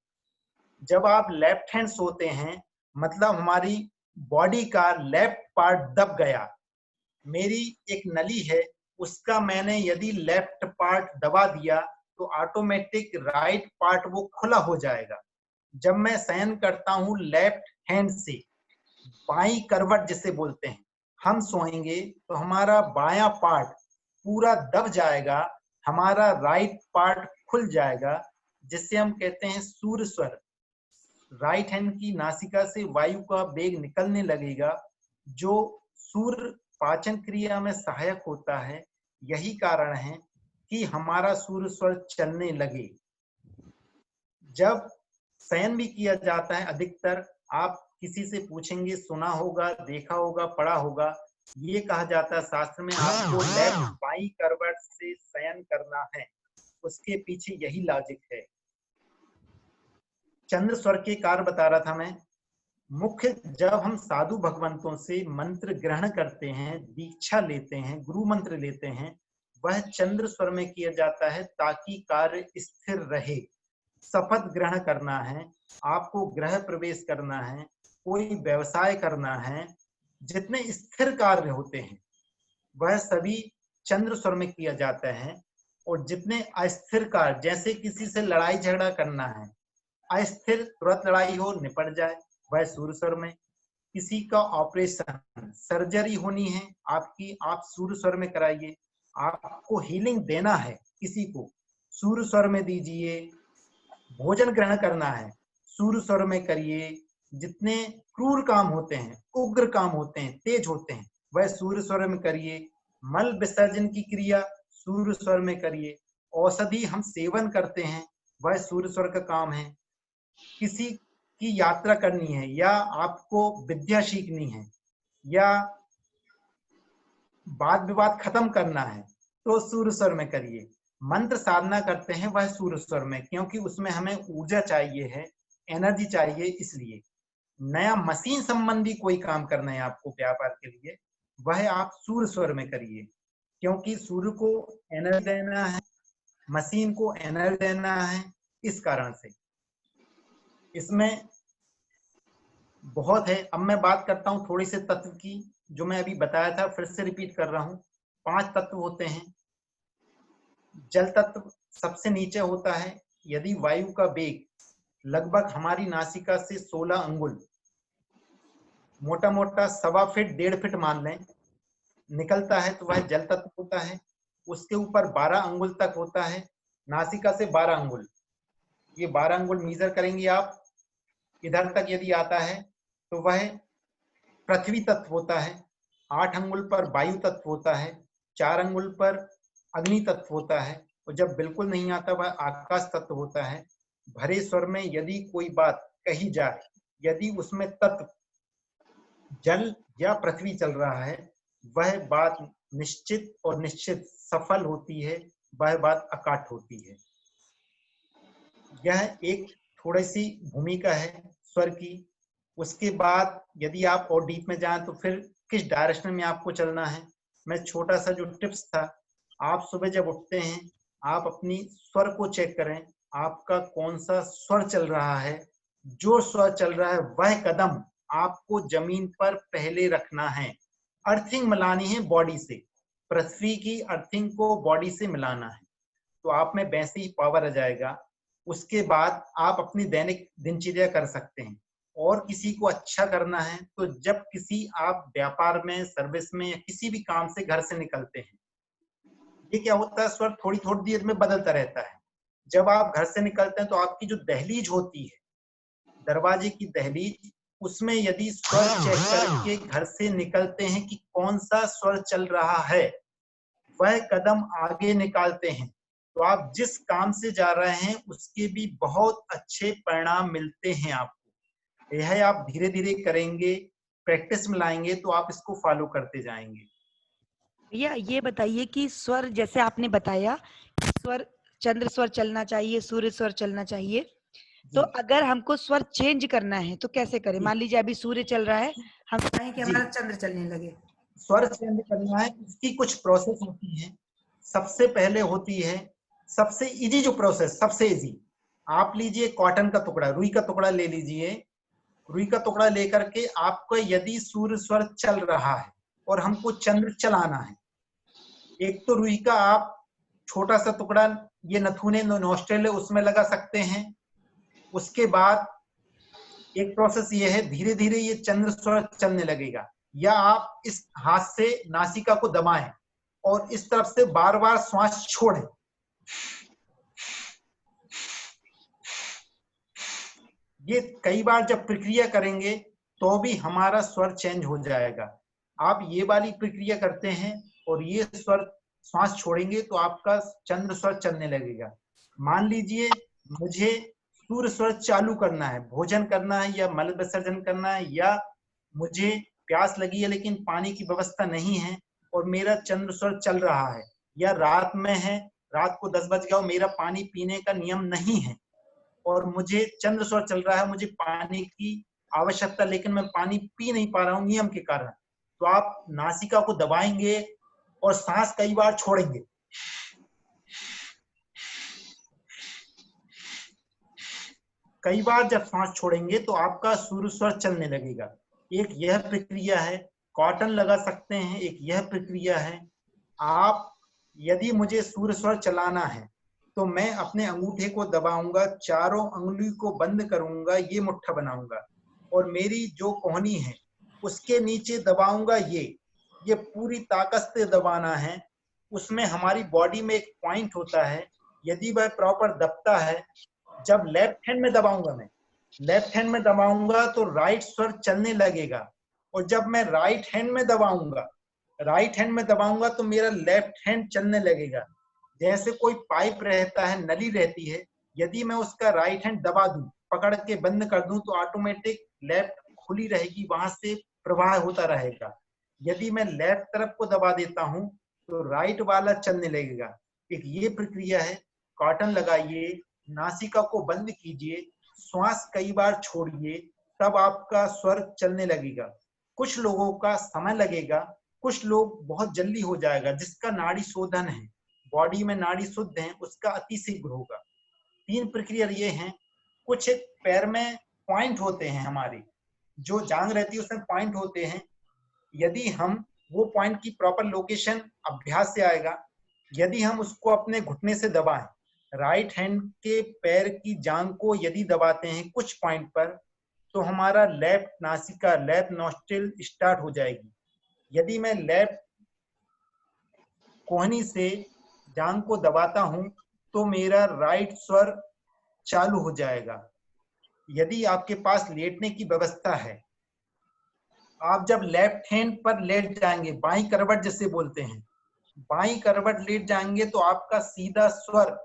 जब आप लेफ्ट हैंड सोते हैं, मतलब हमारी बॉडी का लेफ्ट पार्ट दब गया। मेरी एक नली है, उसका मैंने यदि लेफ्ट पार्ट दबा दिया तो ऑटोमेटिक राइट पार्ट वो खुला हो जाएगा। जब मैं शयन करता हूं लेफ्ट हैंड से, बाई करवट जिसे बोलते हैं, हम सोएंगे तो हमारा बायां पार्ट पूरा दब जाएगा, हमारा राइट पार्ट खुल जाएगा, जिससे हम कहते हैं सूर्य स्वर। राइट हैंड की नासिका से वायु का वेग निकलने लगेगा, जो सूर्य पाचन क्रिया में सहायक होता है। यही कारण है कि हमारा सूर्य स्वर चलने लगे। जब शयन भी किया जाता है, अधिकतर आप किसी से पूछेंगे, सुना होगा, देखा होगा, पढ़ा होगा, ये कहा जाता है शास्त्र में आपको लेफ्ट बाई करवट से शयन करना है। उसके पीछे यही लॉजिक है। चंद्र स्वर के कार्य बता रहा था मैं। मुख्य जब हम साधु भगवंतों से मंत्र ग्रहण करते हैं, दीक्षा लेते हैं, गुरु मंत्र लेते हैं, वह चंद्र स्वर में किया जाता है ताकि कार्य स्थिर रहे। शपथ ग्रहण करना है, आपको गृह प्रवेश करना है, कोई व्यवसाय करना है, जितने स्थिर कार्य होते हैं वह सभी चंद्र स्वर में किया जाता है। और जितने अस्थिर कार्य, जैसे किसी से लड़ाई झगड़ा करना है, अस्थिर तुरंत लड़ाई हो निपट जाए, वह सूर्य स्वर में। किसी का ऑपरेशन, सर्जरी होनी है आपकी, आप सूर्य स्वर में कराइए। आपको हीलिंग देना है किसी को, सूर्य स्वर में दीजिए। भोजन ग्रहण करना है, सूर्य स्वर में करिए। जितने क्रूर काम होते हैं, उग्र काम होते हैं, तेज होते हैं, वह सूर्य स्वर में करिए। मल विसर्जन की क्रिया सूर्य स्वर में करिए। औषधि हम सेवन करते हैं, वह सूर्य स्वर का काम है। किसी की यात्रा करनी है, या आपको विद्या सीखनी है, या वाद विवाद खत्म करना है, तो सूर्य स्वर में करिए। मंत्र साधना करते हैं, वह सूर्य स्वर में, क्योंकि उसमें हमें ऊर्जा चाहिए है, एनर्जी चाहिए। इसलिए नया मशीन संबंधी कोई काम करना है आपको व्यापार के लिए, वह आप सूर्य स्वर में करिए, क्योंकि सूर्य को एनर्जी देना है, मशीन को एनर्जी देना है। इस कारण से इसमें बहुत है। अब मैं बात करता हूँ थोड़ी से तत्व की, जो मैं अभी बताया था, फिर से रिपीट कर रहा हूँ। 5 तत्व होते हैं। जल तत्व सबसे नीचे होता है। यदि वायु का वेग लगभग हमारी नासिका से 16 अंगुल, मोटा मोटा 1.25 फीट 1.5 फीट मान लें, निकलता है, तो वह जल तत्व होता है। उसके ऊपर 12 अंगुल तक होता है, नासिका से 12 अंगुल। ये 12 अंगुल मीजर करेंगे आप, इधर तक यदि आता है तो वह पृथ्वी तत्व होता है। 8 अंगुल पर वायु तत्व होता है, 4 अंगुल पर अग्नि तत्व होता है, और जब बिल्कुल नहीं आता वह आकाश तत्व होता है। भरे स्वर में यदि कोई बात कही जाए, यदि उसमें तत्व जल या पृथ्वी चल रहा है, वह बात निश्चित और निश्चित सफल होती है, वह बात अकाट होती है। यह एक थोड़ी सी भूमिका है स्वर की। उसके बाद यदि आप और डीप में जाएं तो फिर किस डायरेक्शन में आपको चलना है, मैं छोटा सा जो टिप्स था, आप सुबह जब उठते हैं आप अपनी स्वर को चेक करें, आपका कौन सा स्वर चल रहा है। जो स्वर चल रहा है वह कदम आपको जमीन पर पहले रखना है। अर्थिंग मिलानी है बॉडी से, पृथ्वी की अर्थिंग को बॉडी से मिलाना है, तो आप में वैसे ही पावर आ जाएगा। उसके बाद आप अपनी दैनिक दिनचर्या कर सकते हैं। और किसी को अच्छा करना है तो जब किसी आप व्यापार में, सर्विस में, या किसी भी काम से घर से निकलते हैं, ये क्या होता है, स्वर थोड़ी थोड़ी देर में बदलता रहता है। जब आप घर से निकलते हैं तो आपकी जो दहलीज होती है, दरवाजे की दहलीज, उसमें यदि स्वर चेक करके घर से निकलते हैं कि कौन सा स्वर चल रहा है, वह कदम आगे निकालते हैं, तो आप जिस काम से जा रहे हैं उसके भी बहुत अच्छे परिणाम मिलते हैं आपको। यह आप धीरे धीरे करेंगे, प्रैक्टिस में लाएंगे तो आप इसको फॉलो करते जाएंगे। भैया ये बताइए कि स्वर, जैसे आपने बताया स्वर, चंद्र स्वर चलना चाहिए, सूर्य स्वर चलना चाहिए, तो जी अगर हमको स्वर चेंज करना है तो कैसे करें? जी मान लीजिए अभी सूर्य चल रहा है, हम चाहें कि जी, हमारा चंद्र चलने लगे। स्वर चेंज करना है, इसकी कुछ प्रोसेस होती है। सबसे पहले होती है, सबसे इजी जो प्रोसेस, सबसे इजी, आप लीजिए कॉटन का टुकड़ा, रुई का टुकड़ा ले लीजिए। रुई का टुकड़ा लेकर के आपको यदि सूर्य स्वर चल रहा है और हमको चंद्र चलाना है, एक तो रुई का आप छोटा सा टुकड़ा, ये नथुने नोस्ट्रेल है उसमें लगा सकते हैं। उसके बाद एक प्रोसेस ये है, धीरे धीरे ये चंद्र स्वर चलने लगेगा, या आप इस हाथ से नासिका को दबाएं और इस तरफ से बार बार श्वास छोड़ें। ये कई बार जब प्रक्रिया करेंगे तो भी हमारा स्वर चेंज हो जाएगा। आप ये वाली प्रक्रिया करते हैं और ये स्वर श्वास छोड़ेंगे तो आपका चंद्र स्वर चलने लगेगा। मान लीजिए मुझे सूर्य स्वर चालू करना है, भोजन करना है या मल विसर्जन करना है, या मुझे प्यास लगी है लेकिन पानी की व्यवस्था नहीं है और मेरा चंद्र स्वर चल रहा है, या रात में है, रात को 10 बज गया और मेरा पानी पीने का नियम नहीं है और मुझे चंद्र स्वर चल रहा है, मुझे पानी की आवश्यकता, लेकिन मैं पानी पी नहीं पा रहा हूं नियम के कारण, तो आप नासिका को दबाएंगे और सांस कई बार छोड़ेंगे। कई बार जब सांस छोड़ेंगे तो आपका सूर्य स्वर चलने लगेगा। एक यह प्रक्रिया है, कॉटन लगा सकते हैं, एक यह प्रक्रिया है। आप यदि मुझे सूर्य स्वर चलाना है तो मैं अपने अंगूठे को दबाऊंगा, चारों अंगुली को बंद करूंगा, ये मुट्ठा बनाऊंगा और मेरी जो कोहनी है उसके नीचे दबाऊंगा, ये पूरी ताकत से दबाना है। उसमें हमारी बॉडी में एक पॉइंट होता है, यदि वह प्रॉपर दबता है, जब लेफ्ट हैंड में दबाऊंगा, मैं लेफ्ट हैंड में दबाऊंगा तो राइट स्वर चलने लगेगा, और जब मैं राइट हैंड में दबाऊंगा तो मेरा लेफ्ट हैंड चलने लगेगा। जैसे कोई पाइप रहता है, नली रहती है, यदि मैं उसका राइट हैंड दबा दूं, पकड़ के बंद कर दूं, तो ऑटोमेटिक लेफ्ट खुली रहेगी, वहां से प्रवाह होता रहेगा। यदि मैं लेफ्ट तरफ को दबा देता हूं तो राइट वाला चलने लगेगा। एक ये प्रक्रिया है। कॉटन लगाइए, नासिका को बंद कीजिए, श्वास कई बार छोड़िए, तब आपका स्वर चलने लगेगा। कुछ लोगों का समय लगेगा, कुछ लोग बहुत जल्दी हो जाएगा। जिसका नाड़ी शोधन है, बॉडी में नाड़ी शुद्ध है, उसका अति शीघ्र होगा। 3 प्रक्रिया ये हैं। कुछ पैर में पॉइंट होते हैं, हमारी जो जांग रहती है उसमें पॉइंट होते हैं, यदि हम वो पॉइंट की प्रॉपर लोकेशन अभ्यास से आएगा। यदि हम उसको अपने घुटने से दबाएं, राइट हैंड के पैर की जांग को यदि दबाते हैं कुछ पॉइंट पर, तो हमारा लेफ्ट नासिका, लेफ्ट नॉस्ट्रिल स्टार्ट हो जाएगी। यदि मैं लेफ्ट कोहनी से जांग को दबाता हूं तो मेरा राइट स्वर चालू हो जाएगा। यदि आपके पास लेटने की व्यवस्था है, आप जब लेफ्ट हैंड पर लेट जाएंगे, बाई करवट जिसे बोलते हैं, बाई करवट लेट जाएंगे तो आपका सीधा स्वर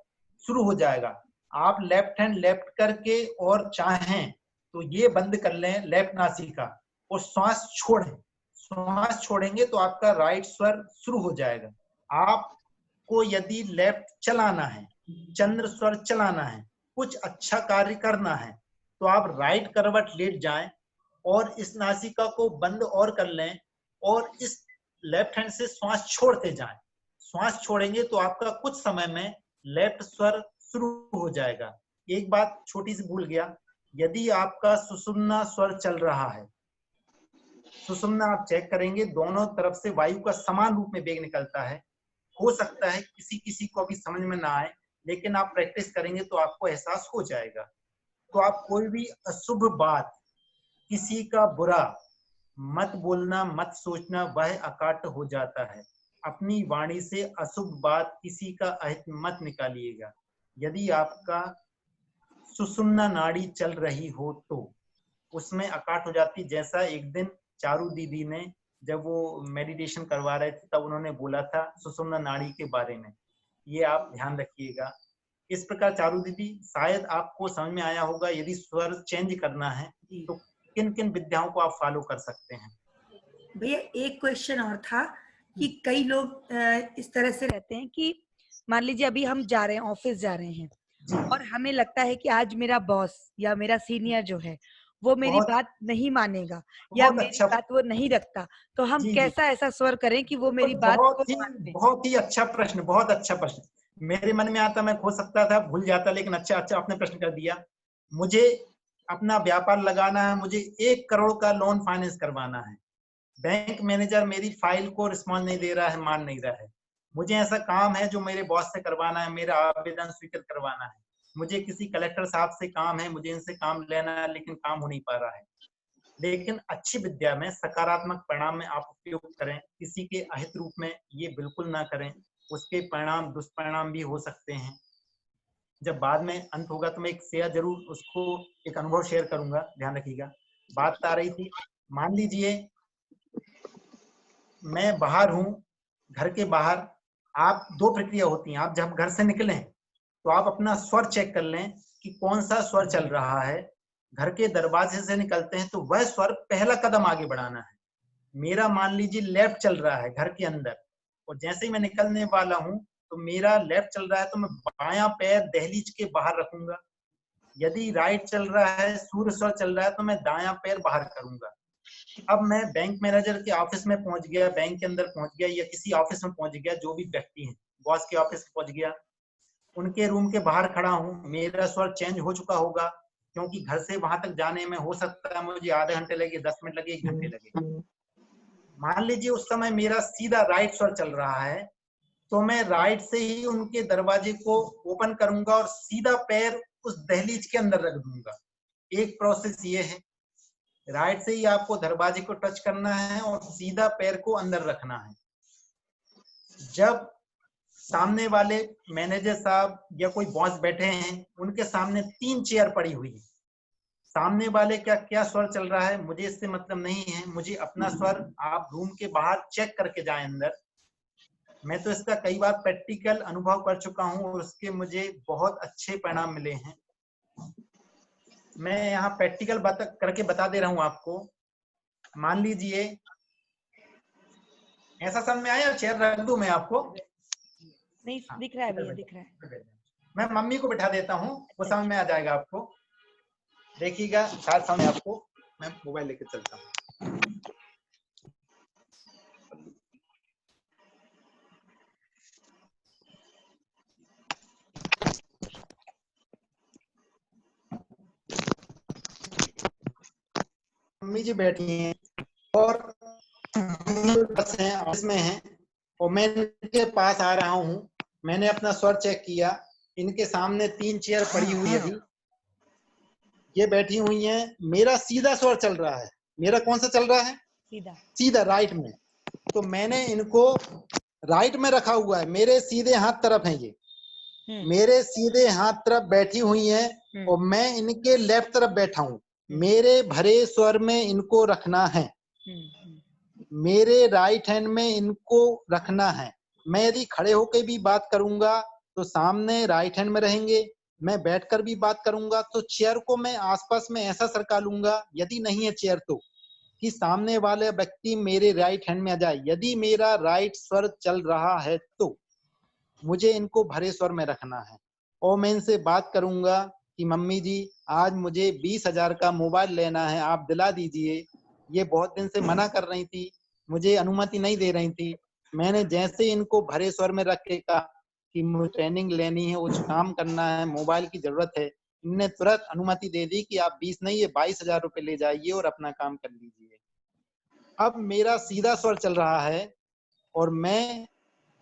शुरू हो जाएगा। आप लेफ्ट हैंड लेफ्ट करके और चाहें तो ये बंद कर लें लेफ्ट नासिका और श्वास छोड़ें। श्वास छोड़ेंगे तो आपका राइट स्वर शुरू हो जाएगा। आपको यदि लेफ्ट चलाना है, चंद्र स्वर चलाना है, कुछ अच्छा कार्य करना है, तो आप राइट करवट लेट जाएं और इस नासिका को बंद और कर लें और इस लेफ्ट हैंड से श्वास छोड़ते जाएं। श्वास छोड़ेंगे तो आपका कुछ समय में लेफ्ट स्वर शुरू हो जाएगा। एक बात छोटी सी भूल गया, यदि आपका सुषुम्ना स्वर चल रहा है, सुषुम्ना आप चेक करेंगे, दोनों तरफ से वायु का समान रूप में वेग निकलता है। हो सकता है किसी किसी को अभी समझ में ना आए, लेकिन आप प्रैक्टिस करेंगे तो आपको एहसास हो जाएगा। तो आप कोई भी अशुभ बात, किसी का बुरा मत बोलना, मत सोचना, वह अकाट हो जाता है। अपनी वाणी से अशुभ बात, किसी का अहित मत निकालिएगा। यदि आपका सुषुम्ना नाड़ी चल रही हो तो उसमें अकाट हो जाती। जैसा एक दिन चारू दीदी ने जब वो मेडिटेशन करवा रहे थे तब उन्होंने बोला था सुषुम्ना नाड़ी के बारे में, ये आप ध्यान रखिएगा। इस प्रकार चारू दीदी शायद आपको समझ में आया होगा। यदि स्वर चेंज करना है तो किन किन विद्याओं को आप फॉलो कर सकते हैं। भैया एक क्वेश्चन और था कि कई लोग इस तरह से रहते हैं कि मान लीजिए अभी हम जा रहे हैं, ऑफिस जा रहे हैं, और हमें लगता है कि आज मेरा बॉस या मेरा सीनियर जो है वो मेरी बहुत बात नहीं मानेगा या बहुत मेरी अच्छा। बात वो नहीं रखता, तो हम जी जी, कैसा ऐसा स्वर करें कि वो मेरी बात को मान ले। बहुत ही अच्छा प्रश्न, बहुत अच्छा प्रश्न। मेरे मन में आता, मैं खो सकता था, भूल जाता, लेकिन अच्छा अच्छा आपने प्रश्न कर दिया। मुझे अपना व्यापार लगाना है, मुझे 1 करोड़ का लोन फाइनेंस करवाना है। बैंक मैनेजर मेरी फाइल को रिस्पॉन्स नहीं दे रहा है, मान नहीं रहा है। मुझे ऐसा काम है जो मेरे बॉस से करवाना है, मेरा आवेदन स्वीकृत करवाना है। मुझे किसी कलेक्टर साहब से काम है, मुझे इनसे काम लेना है, लेकिन काम हो नहीं पा रहा है। लेकिन अच्छी विद्या में सकारात्मक परिणाम में आप उपयोग करें, किसी के अहित रूप में ये बिल्कुल ना करें। उसके परिणाम दुष्परिणाम भी हो सकते हैं। जब बाद में अंत होगा तो मैं एक शेयर जरूर उसको, एक अनुभव शेयर करूंगा, ध्यान रखिएगा। बात आ रही थी, मान लीजिए मैं बाहर हूं, घर के बाहर। आप 2 प्रक्रिया होती हैं। आप जब घर से निकलें तो आप अपना स्वर चेक कर लें कि कौन सा स्वर चल रहा है। घर के दरवाजे से निकलते हैं तो वह स्वर पहला कदम आगे बढ़ाना है। मेरा मान लीजिए लेफ्ट चल रहा है घर के अंदर, और जैसे ही मैं निकलने वाला हूं तो मेरा लेफ्ट चल रहा है तो मैं बायां पैर दहलीज के बाहर रखूंगा। यदि राइट चल रहा है, सूर्य स्वर चल रहा है, तो मैं दायां पैर बाहर करूंगा। अब मैं बैंक मैनेजर के ऑफिस में पहुंच गया, बैंक के अंदर पहुंच गया, या किसी ऑफिस में पहुंच गया, जो भी व्यक्ति है, बॉस के ऑफिस पहुंच गया, उनके रूम के बाहर खड़ा हूं। मेरा स्वर चेंज हो चुका होगा, क्योंकि घर से वहां तक जाने में हो सकता है मुझे आधे घंटे लगे, 10 मिनट लगे, 1 घंटे लगे। मान लीजिए उस समय मेरा सीधा राइट स्वर चल रहा है, तो मैं राइट से ही उनके दरवाजे को ओपन करूंगा और सीधा पैर उस दहलीज के अंदर रख दूंगा। एक प्रोसेस ये है, राइट से ही आपको दरवाजे को टच करना है और सीधा पैर को अंदर रखना है। जब सामने वाले मैनेजर साहब या कोई बॉस बैठे हैं, उनके सामने 3 चेयर पड़ी हुई है, सामने वाले का क्या स्वर चल रहा है मुझे इससे मतलब नहीं है। मुझे अपना स्वर, आप रूम के बाहर चेक करके जाएं अंदर। मैं तो इसका कई बार प्रैक्टिकल अनुभव कर चुका हूं और उसके मुझे बहुत अच्छे परिणाम मिले हैं। मैं यहाँ प्रैक्टिकल करके बता दे रहा हूं आपको। मान लीजिए ऐसा समझ में आया, चेयर रख दूं मैं आपको? नहीं दिख रहा है भैया, दिख रहा है। मैं मम्मी को बिठा देता हूँ, वो समझ में आ जाएगा आपको। देखिएगा शायद समझ आपको। मैं मोबाइल लेके चलता हूँ। मम्मी जी बैठी हैं और बस हैं, ऑफिस में हैं, और मैं इनके पास आ रहा हूँ। मैंने अपना स्वर चेक किया, इनके सामने 3 चेयर पड़ी हुई है, ये बैठी हुई हैं। मेरा सीधा स्वर चल रहा है। मेरा कौन सा चल रहा है? सीधा। सीधा राइट में। तो मैंने इनको राइट में रखा हुआ है, मेरे सीधे हाथ तरफ है ये, मेरे सीधे हाथ तरफ बैठी हुई हैं और मैं इनके लेफ्ट तरफ बैठा हूँ। मेरे भरे स्वर में इनको रखना है, मेरे राइट हैंड में इनको रखना है। मैं यदि खड़े होकर भी बात करूंगा तो सामने राइट हैंड में रहेंगे, मैं बैठकर भी बात करूंगा तो चेयर को मैं आसपास में ऐसा सरका लूंगा, यदि नहीं है चेयर तो, कि सामने वाले व्यक्ति मेरे राइट हैंड में आ जाए। यदि मेरा राइट स्वर चल रहा है तो मुझे इनको भरे स्वर में रखना है, और मैं इनसे बात करूंगा कि मम्मी जी आज मुझे 20,000 का मोबाइल लेना है, आप दिला दीजिए। ये बहुत दिन से मना कर रही थी, मुझे अनुमति नहीं दे रही थी। मैंने जैसे इनको भरे स्वर में रख के कहा कि मुझे ट्रेनिंग लेनी है, कुछ काम करना है, मोबाइल की जरूरत है, इनने तुरंत अनुमति दे दी कि आप 20 नहीं, ये 22,000 रुपए ले जाइए और अपना काम कर लीजिए। अब मेरा सीधा स्वर चल रहा है और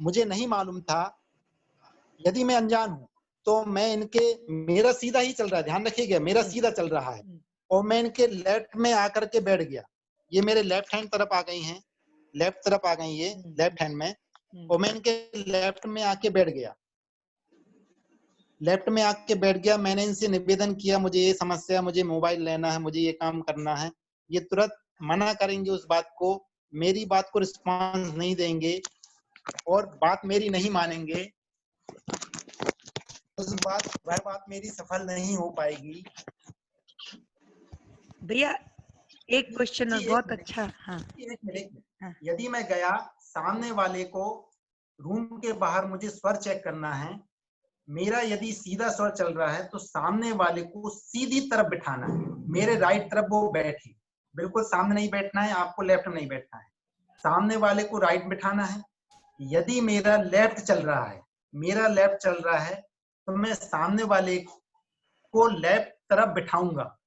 मुझे नहीं मालूम था, यदि मैं अनजान हूं तो मैं इनके, मेरा सीधा ही चल रहा है, ध्यान रखिएगा, मेरा सीधा चल रहा है, और मैं इनके लेफ्ट में आकर के बैठ गया। ये मेरे लेफ्ट हैंड तरफ आ गई हैं, लेफ्ट तरफ आ गई ये लेफ्ट हैंड में, और मैं इनके लेफ्ट में आके बैठ गया। लेफ्ट में आके बैठ गया, मैंने इनसे निवेदन किया मुझे ये समस्या, मुझे मोबाइल लेना है, मुझे ये काम करना है। ये तुरंत मना करेंगे उस बात को मेरी बात को रिस्पॉन्स नहीं देंगे और बात मेरी नहीं मानेंगे, वह बात मेरी सफल नहीं हो पाएगी। भैया एक क्वेश्चन और बहुत अच्छा। हाँ, एक मिनट। हाँ, यदि मैं गया सामने वाले को रूम के बाहर मुझे स्वर चेक करना है, मेरा यदि सीधा स्वर चल रहा है तो सामने वाले को सीधी तरफ बिठाना है, मेरे राइट तरफ वो बैठे, बिल्कुल सामने नहीं बैठना है, आपको लेफ्ट में नहीं बैठना है, सामने वाले को राइट बिठाना है। यदि मेरा लेफ्ट चल रहा है तो मैं सामने वाले को लेफ्ट तरफ बिठाऊंगा,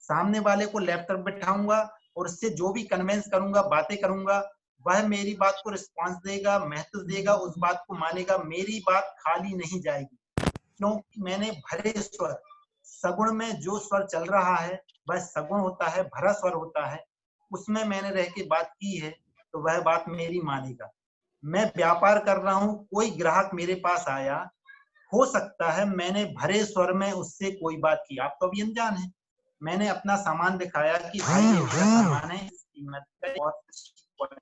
सामने वाले को लेफ्ट तरफ बिठाऊंगा और उससे जो भी कन्वेंस करूंगा, बातें करूंगा, वह मेरी बात को रिस्पॉन्स देगा, महत्व देगा, उस बात को मानेगा, मेरी बात खाली नहीं जाएगी, क्योंकि मैंने भरे स्वर, सगुण में जो स्वर चल रहा है वह सगुण होता है, भरा स्वर होता है, उसमें मैंने रह के बात की है तो वह बात मेरी मानेगा। मैं व्यापार कर रहा हूं, कोई ग्राहक मेरे पास आया, हो सकता है मैंने भरे स्वर में उससे कोई बात की, आप तो अभी अनजान है, मैंने अपना सामान दिखाया कि भाई ये मेरा सामान है, इस कीमत का, और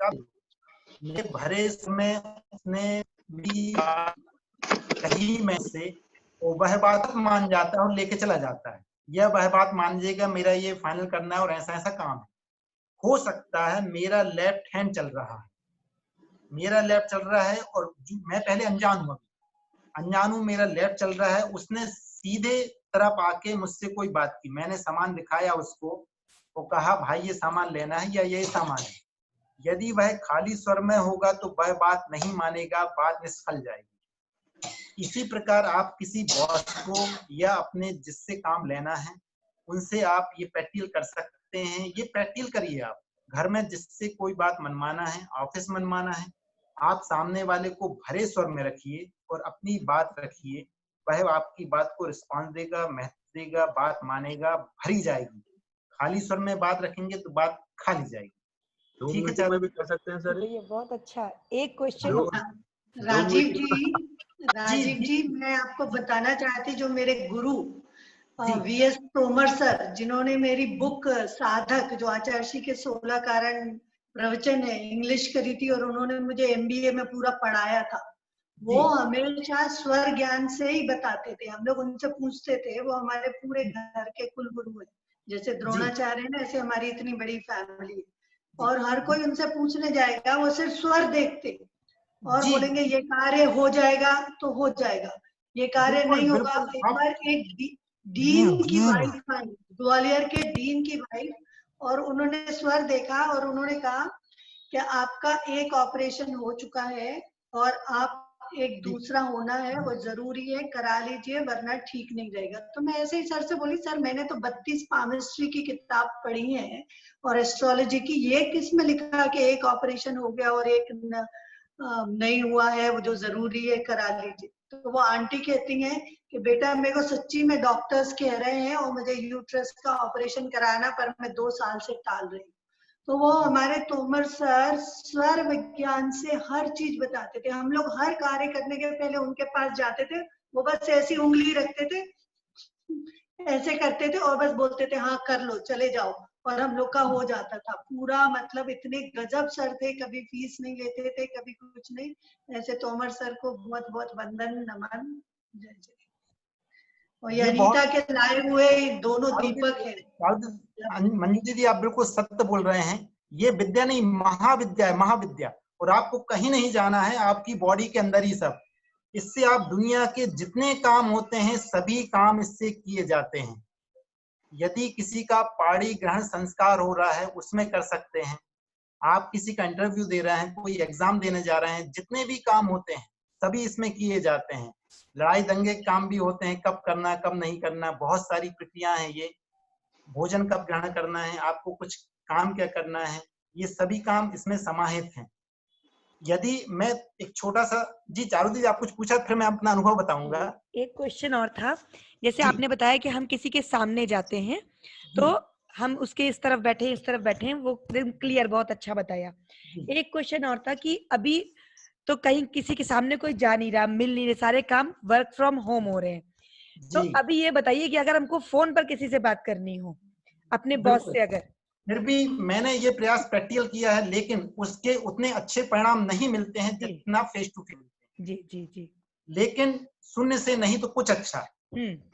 मेरे भरे स्वर में उसने भी कहीं में से वो वह बात मान जाता है और लेके चला जाता है, यह वह बात मान जाएगा मेरा ये फाइनल करना है और ऐसा ऐसा काम है। हो सकता है मेरा लेफ्ट हैंड चल रहा है, और मैं पहले अनजान हूँ, मेरा लेफ्ट चल रहा है, उसने सीधे तरफ आके मुझसे कोई बात की, मैंने सामान दिखाया उसको, वो कहा भाई ये सामान लेना है या ये सामान है, यदि वह खाली स्वर में होगा तो वह बात नहीं मानेगा, बात निष्फल जाएगी। इसी प्रकार आप किसी बॉस को या अपने जिससे काम लेना है उनसे आप ये प्रैक्टिकल कर सकते हैं, ये प्रैक्टिकल करिए। आप घर में जिससे कोई बात मनमाना है, ऑफिस मनमाना है, आप सामने वाले को भरे स्वर में रखिए और अपनी बात रखिए, वह आपकी बात को रिस्पॉन्स देगा, महत्व देगा, बात मानेगा, भरी जाएगी। खाली स्वर में बात रखेंगे तो बात खाली जाएगी। ठीक है, में भी कर सकते हैं सर, ये बहुत अच्छा। एक क्वेश्चन राजीव जी, मैं आपको बताना चाहती, जो मेरे गुरु वीएस तोमर सर, जिन्होंने मेरी बुक साधक, जो आचार्य के 16 कारण प्रवचन है, इंग्लिश करी थी और उन्होंने मुझे एमबीए में पूरा पढ़ाया था, वो हमेशा स्वर ज्ञान से ही बताते थे, हम लोग उनसे पूछते थे, वो हमारे पूरे घर के कुल गुरु है, जैसे द्रोणाचार्य है ना, ऐसे हमारी इतनी बड़ी फैमिली है, और हर कोई उनसे पूछने जाएगा, वो सिर्फ स्वर देखते और बोलेंगे ये कार्य हो जाएगा तो हो जाएगा, ये कार्य नहीं होगा। एक बार एक डीन की वाइफ आई, ग्वालियर के डीन की वाइफ, और उन्होंने स्वर देखा और उन्होंने कहा कि आपका एक ऑपरेशन हो चुका है और आप एक दूसरा होना है, वो जरूरी है, करा लीजिए वरना ठीक नहीं रहेगा। तो मैं ऐसे ही सर से बोली, सर मैंने तो 32 पामिस्ट्री की किताब पढ़ी है और एस्ट्रोलॉजी की, ये किस में लिखा कि एक ऑपरेशन हो गया और एक नहीं हुआ है, वो जो जरूरी है करा लीजिए। तो वो आंटी कहती हैं कि बेटा मेरे को सच्ची में डॉक्टर्स कह रहे हैं और मुझे यूट्रस का ऑपरेशन कराना, पर मैं 2 साल से टाल रही हूँ। तो वो हमारे तोमर सर स्वर विज्ञान से हर चीज बताते थे, हम लोग हर कार्य करने के पहले उनके पास जाते थे, वो बस ऐसी उंगली रखते थे, ऐसे करते थे और बस बोलते थे हाँ कर लो, चले जाओ, और हम लोग का हो जाता था पूरा। मतलब इतने गजब सर थे, कभी फीस नहीं लेते थे, कभी कुछ नहीं। ऐसे तोमर सर को बहुत बहुत वंदन, नमन, जय जय। और ये अनीता के लाए हुए दोनों दीपक है। मंजू दीदी आप बिल्कुल सत्य बोल रहे हैं, ये विद्या नहीं महाविद्या है, महाविद्या, और आपको कहीं नहीं जाना है, आपकी बॉडी के अंदर ही सब, इससे आप दुनिया के जितने काम होते हैं सभी काम इससे किए जाते हैं। यदि किसी का पाणी ग्रहण संस्कार हो रहा है उसमें कर सकते हैं, आप किसी का इंटरव्यू दे रहे हैं, कोई एग्जाम देने जा रहे हैं, जितने भी काम होते हैं सभी इसमें किए जाते हैं। लड़ाई दंगे के काम भी होते हैं, कब करना कब नहीं करना, बहुत सारी प्रक्रिया है ये, भोजन कब ग्रहण करना है, आपको कुछ काम क्या करना है, ये सभी काम इसमें समाहित हैं। यदि मैं एक छोटा सा, जी चारू दीदी आप कुछ पूछा, फिर मैं अपना अनुभव बताऊंगा। एक क्वेश्चन और था, जैसे आपने बताया कि हम किसी के सामने जाते हैं तो हम उसके इस तरफ बैठे इस तरफ बैठे, वो क्लियर, बहुत अच्छा बताया। एक क्वेश्चन और था कि अभी तो कहीं किसी के सामने कोई जा नहीं रहा, मिल नहीं रहे, सारे काम वर्क फ्रॉम होम हो रहे हैं, तो अभी ये बताइए कि अगर हमको फोन पर किसी से बात करनी हो अपने बॉस से, अगर फिर भी मैंने ये प्रयास प्रैक्टिकल किया है, लेकिन उसके उतने अच्छे परिणाम नहीं मिलते हैं जी। जितना फेस टू फेस मिलते हैं। जी जी जी। लेकिन शून्य से नहीं तो कुछ अच्छा है।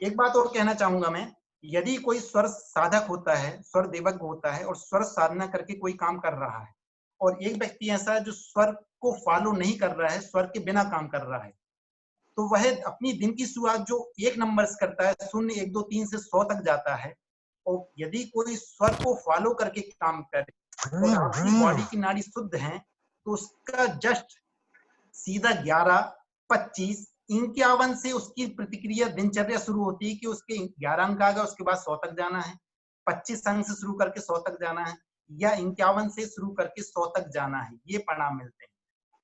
एक बात और कहना चाहूंगा मैं, यदि कोई स्वर साधक होता है, स्वर देवज्ञ होता है और स्वर साधना करके कोई काम कर रहा है, और एक व्यक्ति ऐसा है जो स्वर को फॉलो नहीं कर रहा है, स्वर के बिना काम कर रहा है, तो वह अपनी दिन की शुरुआत जो 1 नंबर से करता है, 0 1 2 3 से 100 तक जाता है, और यदि कोई स्वर को फॉलो करके काम करे और आपकी बॉडी की नाड़ी शुद्ध है, तो उसका जस्ट सीधा 11 25 51 से उसकी प्रतिक्रिया दिनचर्या शुरू होती है कि उसके 11 अंक आ गए, उसके बाद 100 तक जाना है, 25 अंक से शुरू करके 100 तक जाना है, या 51 से शुरू करके 100 तक जाना है। ये परिणाम मिलते हैं।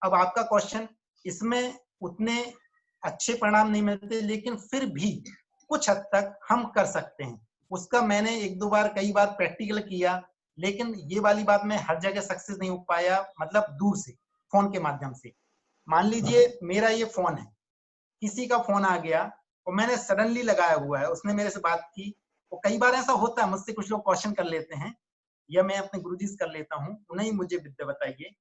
अब आपका क्वेश्चन, इसमें उतने अच्छे परिणाम नहीं मिलते, लेकिन फिर भी कुछ हद तक हम कर सकते हैं। उसका मैंने 1-2 बार, कई बार प्रैक्टिकल किया, लेकिन ये वाली बात मैं हर जगह सक्सेस नहीं हो पाया, मतलब दूर से, फोन के माध्यम से। मान लीजिए मेरा ये फोन है, किसी का फोन आ गया और मैंने सडनली लगाया हुआ है, उसने मेरे से बात की, और कई बार ऐसा होता है, मुझसे कुछ लोग क्वेश्चन कर लेते हैं, या मैं अपने गुरुजी से कर लेता हूँ, उन्हें मुझे विद्या बताइए,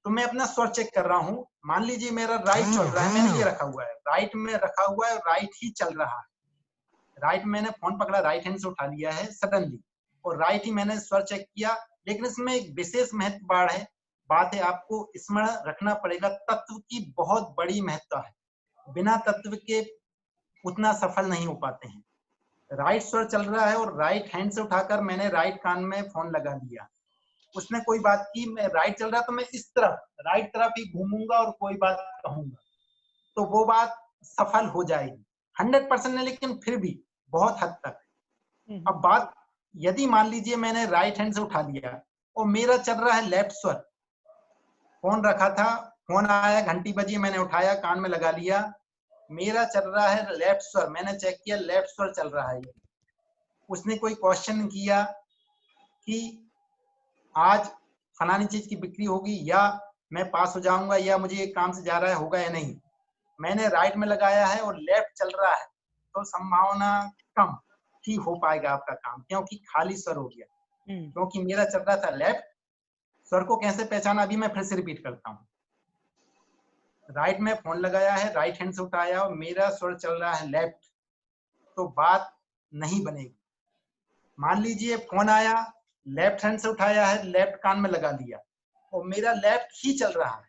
तो मैं अपना स्वर चेक कर रहा हूँ। मान लीजिए मेरा राइट चल रहा है, मैंने ये रखा हुआ है, राइट में रखा हुआ है, राइट ही चल रहा है, राइट मैंने फोन पकड़ा, राइट हैंड से उठा लिया है सडनली, और राइट ही मैंने स्वर चेक किया। लेकिन इसमें एक विशेष महत्व बात है, आपको स्मरण रखना पड़ेगा, तत्व की बहुत बड़ी महत्ता है, बिना तत्व के उतना सफल नहीं हो पाते हैं। राइट स्वर चल रहा है और राइट हैंड से उठाकर मैंने राइट कान में फोन लगा दिया, उसने कोई बात की, मैं राइट चल रहा तो मैं इस तरफ, राइट तरफ ही घूमूंगा और कोई बात कहूंगा, तो वो बात सफल हो जाएगी। 100% नहीं, लेकिन फिर भी बहुत हद तक। अब बात, यदि मान लीजिए मैंने राइट हैंड से उठा लिया और मेरा चल रहा है लेफ्ट स्वर, फोन रखा था, फोन आया, घंटी बजी, मैंने उठाया, कान में लगा लिया, मेरा चल रहा है लेफ्ट स्वर, मैंने चेक किया लेफ्ट स्वर चल रहा है। उसने कोई क्वेश्चन किया कि आज फलानी चीज की बिक्री होगी, या मैं पास हो जाऊंगा, या मुझे एक काम से जा रहा है, होगा या नहीं, मैंने राइट में लगाया है और लेफ्ट चल रहा है, तो संभावना कम ही हो पाएगा आपका काम, क्योंकि खाली स्वर हो गया, क्योंकि मेरा चल रहा था लेफ्ट। स्वर को कैसे पहचाना, अभी मैं फिर से रिपीट करता हूँ। राइट में फोन लगाया है, राइट हैंड से उठाया और मेरा स्वर चल रहा है लेफ्ट, तो बात नहीं बनेगी। मान लीजिए फोन आया, लेफ्ट हैंड से उठाया है, लेफ्ट कान में लगा दिया और मेरा लेफ्ट ही चल रहा है,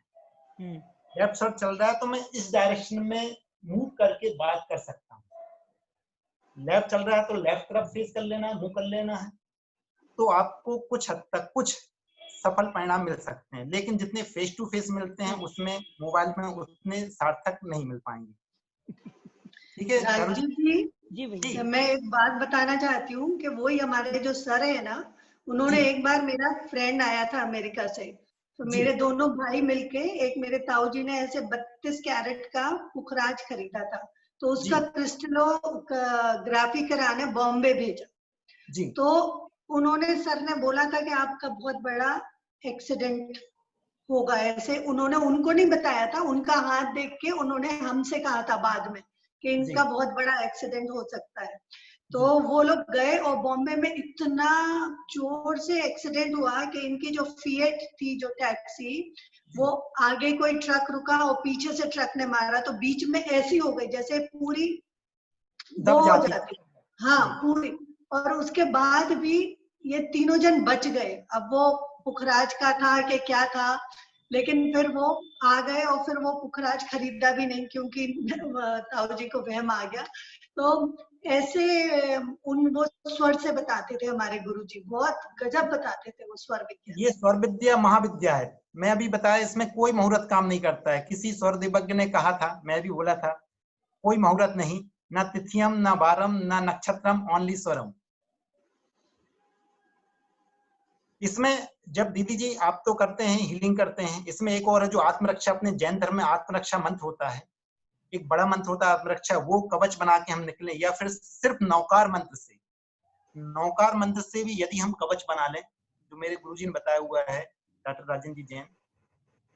लेफ्ट स्वर चल रहा है, तो मैं इस डायरेक्शन में मूव करके बात कर सकता हूँ। लेफ्ट चल रहा है तो लेफ्ट तरफ फेस कर लेना है, मुंह कर लेना है, तो आपको कुछ हद तक कुछ सफल परिणाम मिल सकते हैं, लेकिन जितने फेस टू फेस मिलते हैं उसमें मोबाइल में उतने सार्थक नहीं मिल पाएंगे। ठीक है राजीव जी, जी भैया, मैं एक बात बताना चाहती हूँ कि वही हमारे जो सर है ना, उन्होंने एक बार, मेरा फ्रेंड आया था अमेरिका से, तो मेरे दोनों भाई मिलके, एक मेरे ताऊ जी ने ऐसे 32 कैरेट का पुखराज खरीदा था, तो उसका क्रिस्टलोग्राफी कराने बॉम्बे भेजा जी। तो उन्होंने, सर ने बोला था कि आपका बहुत बड़ा एक्सीडेंट होगा, ऐसे उन्होंने उनको नहीं बताया था, उनका हाथ देख के उन्होंने हमसे कहा था बाद में कि इनका बहुत बड़ा एक्सीडेंट हो सकता है। तो वो लोग गए और बॉम्बे में इतना जोर से एक्सीडेंट हुआ कि इनकी जो फिएट थी, जो टैक्सी, वो आगे कोई ट्रक रुका और पीछे से ट्रक ने मारा, तो बीच में ऐसी हो गई जैसे पूरी वो हो जाती, हाँ पूरी। और उसके बाद भी ये तीनों जन बच गए। अब वो पुखराज का था कि क्या था, लेकिन फिर वो आ गए और फिर वो पुखराज खरीदा भी नहीं, क्योंकि ताऊ जी को वहम आ गया। तो ऐसे वो स्वर से बताते थे हमारे गुरुजी, बहुत गजब बताते थे वो स्वर विद्या। ये स्वर विद्या महाविद्या है। मैं अभी बताया, इसमें कोई मुहूर्त काम नहीं करता है। किसी स्वर देवज्ञ ने कहा था, मैं भी बोला था, कोई मुहूर्त नहीं, ना तिथियम, ना वारम, ना नक्षत्रम, ओनली स्वरम। इसमें जब दीदी जी आप तो करते हैं, हीलिंग करते हैं, इसमें एक और है जो आत्मरक्षा, अपने जैन धर्म में आत्मरक्षा मंत्र होता है, एक बड़ा मंत्र होता है आत्मरक्षा, वो कवच बना के हम निकले, या फिर सिर्फ नौकार मंत्र से, नौकार मंत्र से भी यदि हम कवच बना लें, जो मेरे गुरुजी ने बताया हुआ है, डॉक्टर राजेंद्र जी जैन,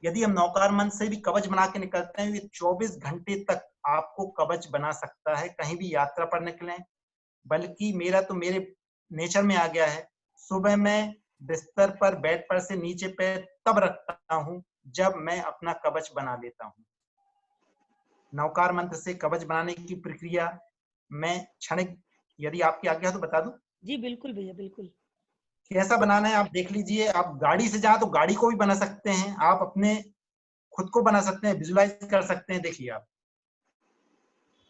यदि हम नौकार मंत्र से भी कवच बना के निकलते हैं, ये 24 घंटे तक आपको कवच बना सकता है, कहीं भी यात्रा पर निकलें। बल्कि मेरा तो मेरे नेचर में आ गया है, सुबह में बिस्तर पर बेड पर से नीचे पैर तब रखता हूँ जब मैं अपना कवच बना लेता हूँ। नवकार मंत्र से कवच बनाने की प्रक्रिया मैं क्षणिक, यदि आपकी आज्ञा तो बता दूं। जी बिल्कुल भैया, बिल्कुल। कैसा बनाना है आप देख लीजिए। आप गाड़ी से जाए तो गाड़ी को भी बना सकते हैं, आप अपने खुद को बना सकते हैं, विजुलाइज कर सकते हैं। देखिए आप,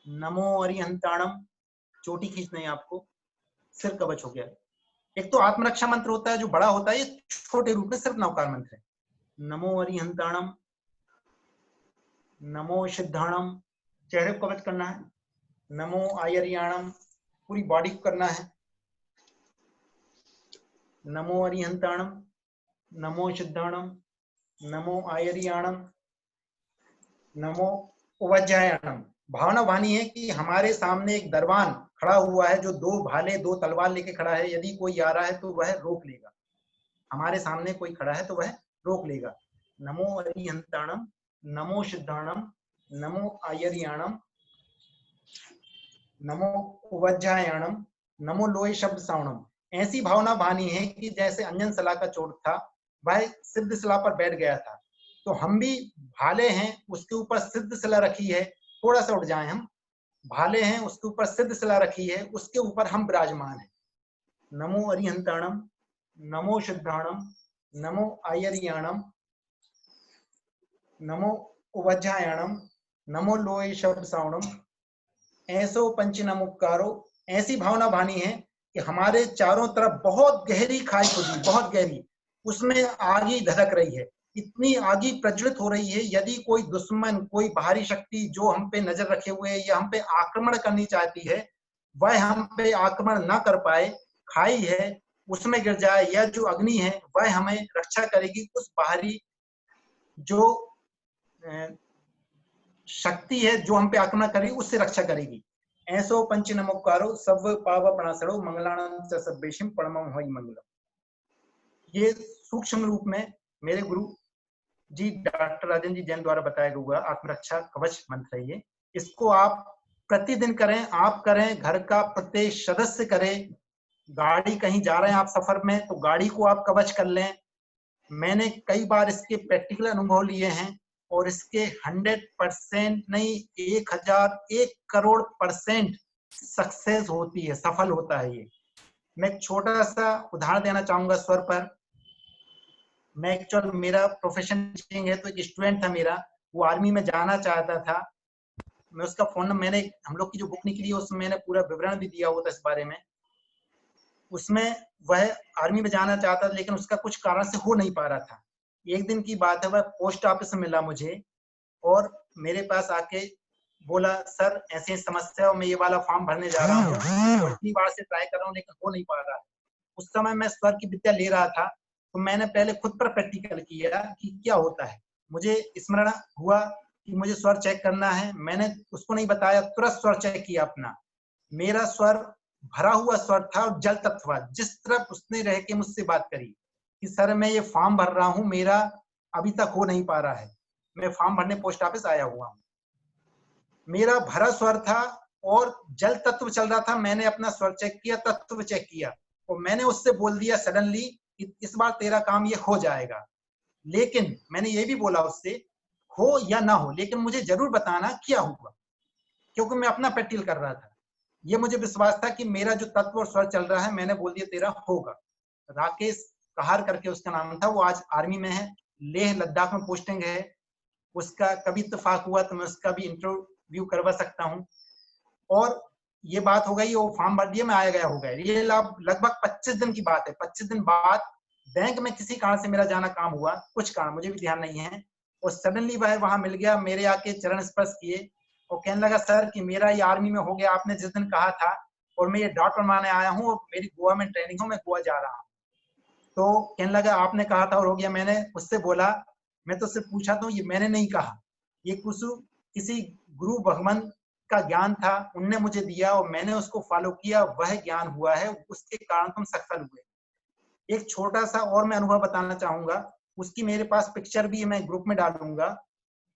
नमो अरिहंताणम, चोटी खींचना है आपको, सिर कवच हो गया। एक तो आत्मरक्षा मंत्र होता है जो बड़ा होता है, ये छोटे रूप में सिर्फ नवकार मंत्र है। नमो अरिहंताणम, नमो सिद्धाणम, चेहरे को कवच करना है। नमो आयरियाणम, पूरी बॉडी को करना है। नमो अरिहंताणम, नमो सिद्धाणम, नमो आयरियाणम, नमो उवज्जायणम। भावना वानी है कि हमारे सामने एक दरबान खड़ा हुआ है जो दो भाले दो तलवार लेके खड़ा है। यदि कोई आ रहा है तो वह रोक लेगा। हमारे सामने कोई खड़ा है तो वह रोक लेगा। नमो अरिहंताणम, नमो सिद्धाणम, नमो आयरियाणम, नमो उवज्जायणम, नमो लोय शब्द श्रावणम। ऐसी भावना वानी है कि जैसे अंजन सला का चोट था, वह सिद्ध शिला पर बैठ गया था, तो हम भी भाले हैं, उसके ऊपर सिद्ध शिला रखी है। थोड़ा सा उठ जाए हम, भाले हैं, उसके ऊपर सिद्ध शिला रखी है, उसके ऊपर हम विराजमान हैं। नमो अरिहंताणम, नमो सिद्धाणम, नमो आयरियाणम, नमो उवज्जायणम, नमो लोय शब्द श्रावणम। ऐसो पंच नमुकारो। ऐसी भावना भानी है कि हमारे चारों तरफ बहुत गहरी खाई खुदी, बहुत गहरी, उसमें आगी धधक रही है। इतनी आगी प्रज्वलित हो रही है, यदि कोई दुश्मन, कोई बाहरी शक्ति जो हम पे नजर रखे हुए है या हम पे आक्रमण करनी चाहती है, वह हम पे आक्रमण ना कर पाए। खाई है, उसमें गिर जाए, या जो अग्नि है वह हमें रक्षा करेगी। उस बाहरी जो शक्ति है जो हम पे आक्रमण करेगी, उससे रक्षा करेगी। ऐसो पंच नमुकारो सब पाव प्रणासड़ो मंगलानंद च सब्बेशिम परमम होई मंगलम। ये सूक्ष्म रूप में मेरे गुरु जी डॉक्टर राजेंद्र जी जैन द्वारा बताया हुआ आत्मरक्षा कवच मंत्र है ये। इसको आप प्रतिदिन करें, आप करें, घर का प्रत्येक सदस्य करे। गाड़ी कहीं जा रहे हैं आप सफर में, तो गाड़ी को आप कवच कर लें। मैंने कई बार इसके प्रैक्टिकल अनुभव लिए हैं और इसके 100% नहीं, 1000 1,000,000% सक्सेस होती है, सफल होता है ये। मैं एक छोटा सा उदाहरण देना चाहूंगा स्वर पर। मैं एक्चुअल, मेरा प्रोफेशन टीचिंग है, तो एक स्टूडेंट था मेरा, वो आर्मी में जाना चाहता था। मैं उसका फोन नंबर, मैंने हम लोग की जो बुक निकली है उसमें मैंने पूरा विवरण भी दिया हुआ था इस बारे में। उसमें वह आर्मी में जाना चाहता था, लेकिन उसका कुछ कारण से हो नहीं पा रहा था। एक दिन की बात है, वह पोस्ट ऑफिस में मिला मुझे और मेरे पास आके बोला, सर ऐसी समस्या है, मैं ये वाला फॉर्म भरने जा रहा हूँ और इतनी बार से ट्राई कर रहा हूँ लेकिन हो नहीं पा रहा है। उस समय मैं स्वर की विद्या ले रहा था, तो मैंने पहले खुद पर प्रैक्टिकल किया कि क्या होता है। मुझे स्मरण हुआ कि मुझे स्वर चेक करना है। मैंने उसको नहीं बताया, तुरंत स्वर चेक किया अपना। मेरा स्वर भरा हुआ स्वर था और जल तत्व। जिस तरफ उसने रह के मुझसे बात करी कि सर मैं ये फॉर्म भर रहा हूँ, मेरा अभी तक हो नहीं पा रहा है, मैं फॉर्म भरने पोस्ट ऑफिस आया हुआ हूँ। मेरा भरा स्वर था और जल तत्व चल रहा था। मैंने अपना स्वर चेक किया, तत्व चेक किया और मैंने उससे बोल दिया सडनली कि इस बार तेरा काम ये हो जाएगा। लेकिन मैंने ये भी बोला उससे, हो या ना हो लेकिन मुझे जरूर बताना क्या हुआ, क्योंकि मैं अपना प्रैक्टिकल कर रहा था। ये मुझे विश्वास था कि मेरा जो तत्व और स्वर चल रहा है, मैंने बोल दिया तेरा होगा। राकेश कहार करके उसका नाम था, वो आज आर्मी में है, लेह लद्दाख में पोस्टिंग है उसका। कभी इत्तेफाक हुआ तो मैं उसका भी इंटरव्यू करवा सकता हूँ। और ये बात हो गई, वो फॉर्म भर दिया, मैं आया गया हो गया। ये लगभग 25 दिन की बात है। 25 दिन बाद बैंक में किसी कारण से मेरा जाना काम हुआ, कुछ कारण मुझे भी ध्यान नहीं है, और सडनली वह वहां मिल गया, मेरे आके चरण स्पर्श किए और कहने लगा, सर कि मेरा ये आर्मी में हो गया, आपने जिस दिन कहा था, और मैं ये डॉट बनवाने आया हूँ और मेरी गोवा में ट्रेनिंग हो, मैं गोवा जा रहा हूँ। तो कहने लगा आपने कहा था और हो गया। मैंने उससे बोला, मैं तो उससे पूछा तो ये मैंने नहीं कहा, ये किसी गुरु भगवान का ज्ञान था, उनने मुझे दिया और मैंने उसको फॉलो किया, वह ज्ञान हुआ है, उसके कारण तुम सफल हुए। एक छोटा सा और मैं अनुभव बताना चाहूंगा, उसकी मेरे पास पिक्चर भी मैं ग्रुप में डालूंगा।